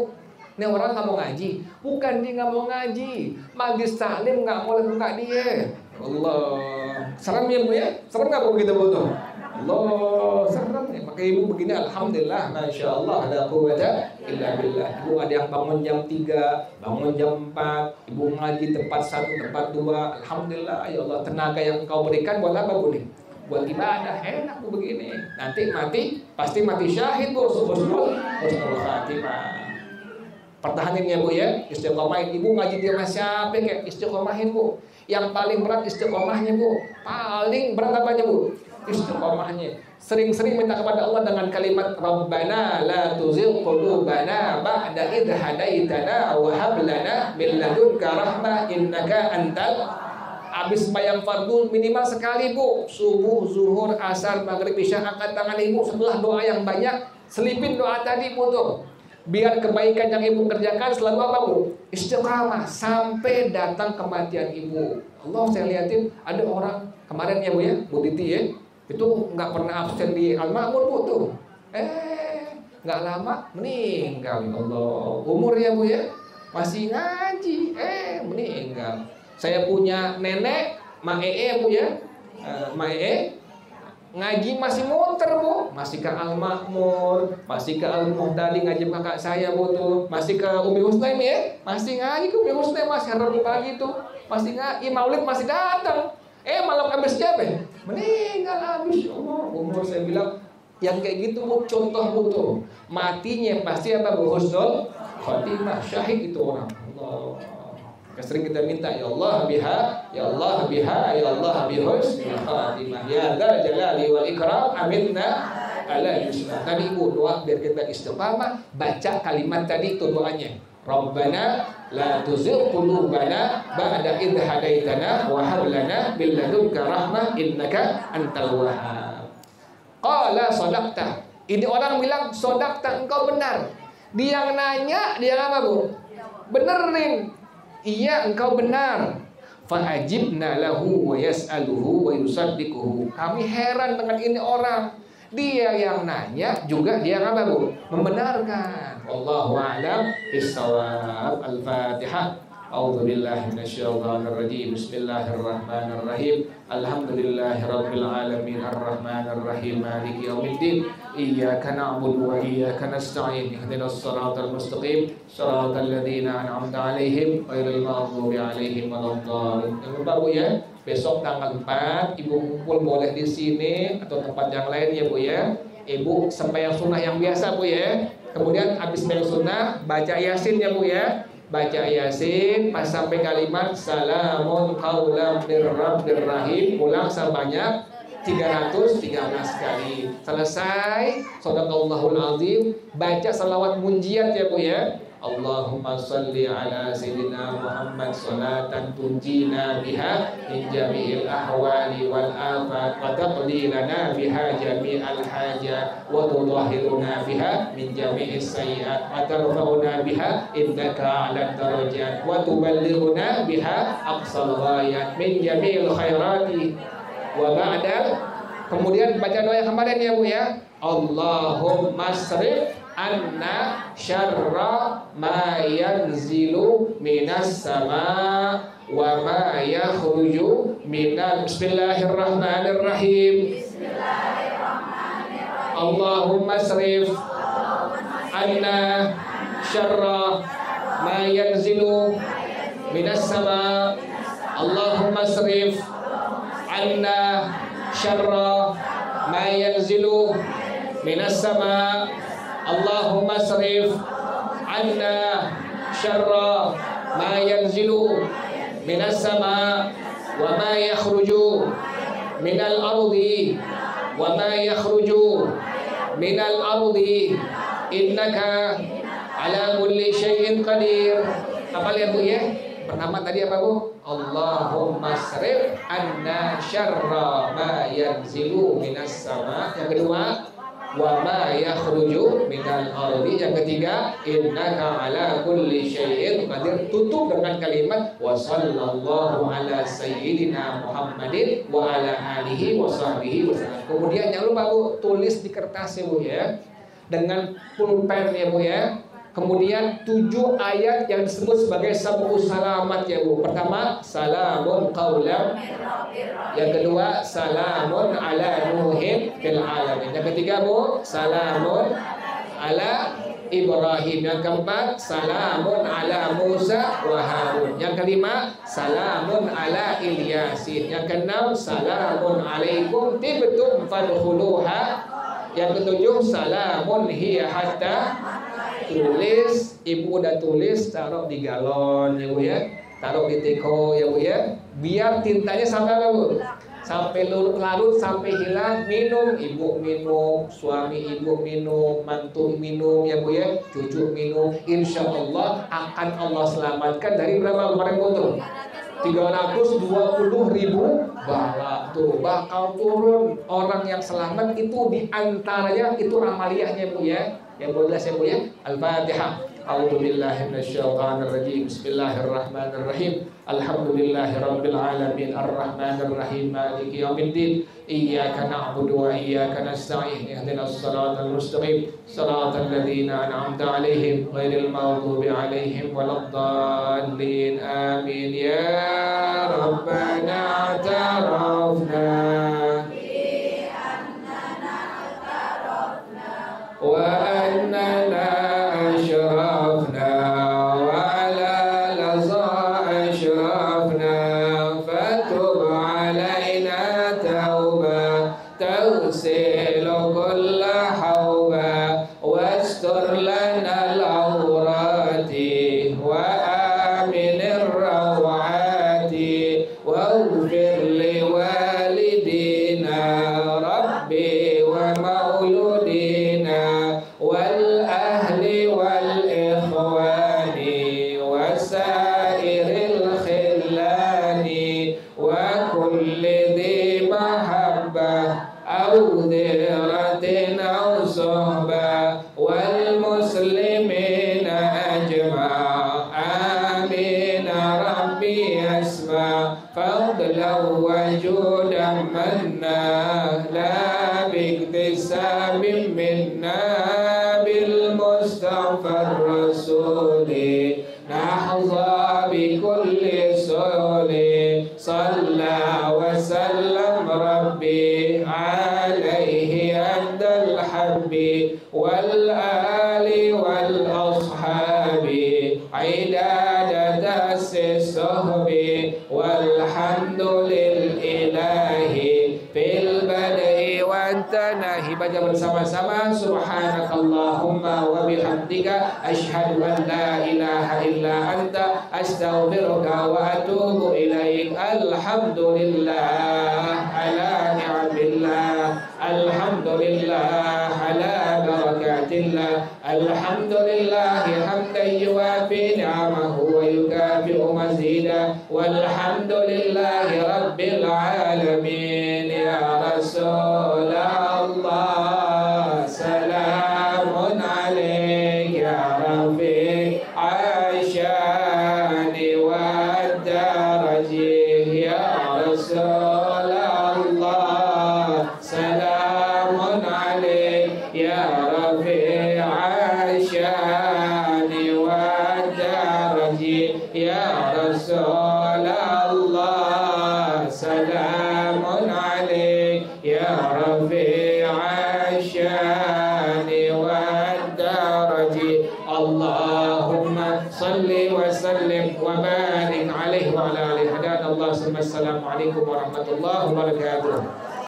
Ini orang nggak mau ngaji, bukan dia nggak mau ngaji, majelis taklim nggak mau lihat muka dia. Allah, serem ya Bu ya? Serem nggak Bu gitu Bu tuh? Allah, serem ya. Maka ibu begini, alhamdulillah, masya Allah, ada quwwata illa billah. Ibu ada yang bangun jam 3, bangun jam 4, ibu ngaji tempat 1, tempat 2. Alhamdulillah, ya Allah, tenaga yang engkau berikan buat apa Bu nih? Buat ibadah, enak Bu begini. Nanti mati, pasti mati syahid Bu, husnul khatimah. Pertahanin ya Bu ya, istiqomahin. Ibu ngaji di rumah siapa kayak istiqomahin Bu. Yang paling berat istiqomahnya Bu. Paling berat apanya Bu? Istiqomahnya. Sering-sering minta kepada Allah dengan kalimat Rabbana la tuzigh qulubana ba'da idh hadaitana wa hab lana min ladunka rahmah innaka antal. Habis bayang fardu minimal sekali Bu. Subuh, zuhur, asar, maghrib, isya, angkat tangan Ibu setelah doa yang banyak, selipin doa tadi Bu tuh. Biar kebaikan yang Ibu kerjakan selalu apa Bu? Istiqamah sampai datang kematian Ibu. Allah saya lihatin ada orang kemarin ya Bu ya, Bu Titi ya, itu nggak pernah absen di Al-Ma'mun Bu tuh. Nggak lama meninggal. Allah, umur ya Bu ya, masih ngaji, meninggal. Saya punya nenek, Mak Ee Bu ya, Mak Ee ngaji masih muter Bu, masih ke Al-Makmur, masih ke Al-Muhtadi ngaji kakak saya Bu tuh, masih ke Umi Husnaim ya, masih ngaji ke Umi Husnaim, masih Rabu pagi tuh, masih ngaji, Maulid masih datang. Malam habis siapa? Meninggal habis. Allah, umur saya bilang yang kayak gitu Bu, contoh Bu tuh, matinya pasti apa Bu? Husnul khotimah, syahid itu orang. Allah. Sering kita minta ya Allah biha, ya Allah biha, ya Allah bihusnul khatimah, ya dzal jalali wal ikram, aminna ala husna. Tadi Ibu doa biar kita istiqamah, baca kalimat tadi itu doanya. Rabbana la tuzigh qulubana ba'da idh hadaitana wa hab lana min ladunka rahmah innaka antal wahhab. Qala shadaqta. Ini orang bilang shadaqta, engkau benar. Dia yang nanya, dia apa Bu? Benerin. Iya engkau benar. Fa'ajibna lahu wa yas'aluhu wa yusaddiquhu. Kami heran dengan ini orang. Dia yang nanya juga dia apa Bu? Membenarkan. Wallahu a'lam bishawab. Al-Fatihah. A'udzu billahi minasyaitonir rajim. Bismillahirrahmanirrahim. Alhamdulillahirabbil alamin arrahmanir rahim maliki yaumiddin. Iyyaka na'budu wa iyyaka nasta'in. Ihdinas siratal mustaqim. Shiratal ladzina an'amta 'alaihim ghairil maghdubi 'alaihim waladdallin. Jangan lupa Bu ya, besok tanggal 4 Ibu kumpul boleh di sini atau tempat yang lain ya Bu ya. Ibu sembahyang sunnah yang biasa Bu ya. Kemudian habis sembahyang sunnah baca Yasin ya Bu ya. Baca Yasin pas sampai kalimat salamun qaulam mir rabbir rahim, ulang sebanyak 313 kali. Selesai shadaqallahul azim, baca salawat munjiat ya Bu ya. Allahumma salli ala sayyidina Muhammad salatan tunjina biha min jami'il ahwali wal afat wa taqdi lana biha jami'al hajat wa tudahhiruna biha min jami'is sayyi'at wa tarfa'una biha innaka 'alad darajat wa tuballighuna biha aqsal ghayat min jami'il khairati wa ba'da. Kemudian baca doa yang kemarin ya Bu ya. Allahumma srif anna syarra ma yanzilu minas sama wa ma yakhruju minal. Bismillahirrahmanirrahim. Allahumma srif anna syarra ma yanzilu minas sama. Allahumma srif anna syarra ma yanzilu minas sama. Allahumma srif anna syarra ma yanzilu minas sama wa ma yakhruju minal ardi wa ma yakhruju minal ardi innaka ala kulli syai'in qadir. Apa lihat Bu ya? Pertama tadi apa Bu? Allahumma srif anna syarra ma yanzilu minas sama. Yang kedua wa ma yakhruju minal ardi. Yang ketiga innaka ala kulli syai'in qadir. Tutup dengan kalimat wa sallallahu ala sayyidina Muhammadin wa ala alihi wa sahbihi wasallam. Kemudian jangan lupa Bu, tulis di kertas ya Bu ya, dengan pulpen ya Bu ya. Kemudian 7 ayat yang disebut sebagai sab'u salamat ya Bu. Pertama, salamun qaulam. Yang kedua, salamun ala nuhin fil alamin. Yang ketiga Bu, salamun ala Ibrahim. Yang keempat, salamun ala Musa wa Harun. Yang kelima, salamun ala Ilyasin. Yang keenam, salamun alaikum tibtum fadkhuluha. Yang ketujuh, salamun hiya hatta tulis, ibu udah tulis, taruh di galon ya Bu ya, taruh di teko ya Bu ya, biar tintanya sampai apa Bu? Sampai larut, sampai hilang. Minum, ibu minum, suami ibu minum, mantu minum ya Bu ya, cucu minum. Insya Allah akan Allah selamatkan dari berapa kemarin tuh? 320.000 bala tuh bakal turun. Orang yang selamat itu diantaranya itu amaliyahnya Bu ya. Yang boleh saya Bu ya. Al-Fatihah. A'udzubillahi minasyaitonirrajim. Bismillahirrahmanirrahim. Alhamdulillahirabbil alamin arrahmanirrahim maliki yaumiddin. Iyyaka na'budu wa iyyaka nasta'in. Ihdinas siratal mustaqim. Siratal ladzina an'amta 'alaihim ghairil maghdubi 'alaihim waladdallin. Amin ya rabbana ta'arafna wa annana ashrafna wa ala laza ashrafna fatub alaina tauba tawsilu kulla hawba wastur lana al-awrati wa aminir rawati waghfir li walidina rabbi wa mauludina wal ahli wal ikhwani wasairil khillani wa kulli dhi mahabbah aw dhiratin aw suhbah wal muslimina ajma' amin rabbi asma' fadlan wa judan manna la biktisabin minna bil mustafa rasuli nahza bi kulli suli salla wa sallam rabbi alaihi andal habbi wal ali wal ashabi aidada tasis sahbi walhamdulil ilahi fil badai wan tanahi. Baca bersama-sama subhanakallahumma wa bihamdika asyhadu an la ilaha illa anta astaghfiruka wa atubu ilaik. Alhamdulillah ala ni'amillah, alhamdulillah ala barakatillah, alhamdulillah hamdan yuwafi ni'amahu wa yukafi'u mazida, walhamdulillahi rabbil alamin. Ya Rasulullah salamun alaik ya rafiq asyani wa darajih. Ya Rasulullah salamun alaik ya rafiq asyani wa darajih. Ya Rasulullah salamun alaik ya rafiq asyani wa darajih. Allahumma salli wa sallim wa barik alaihi wa ala alihi. Hadanallahu. Assalamualaikum warahmatullahi wabarakatuh.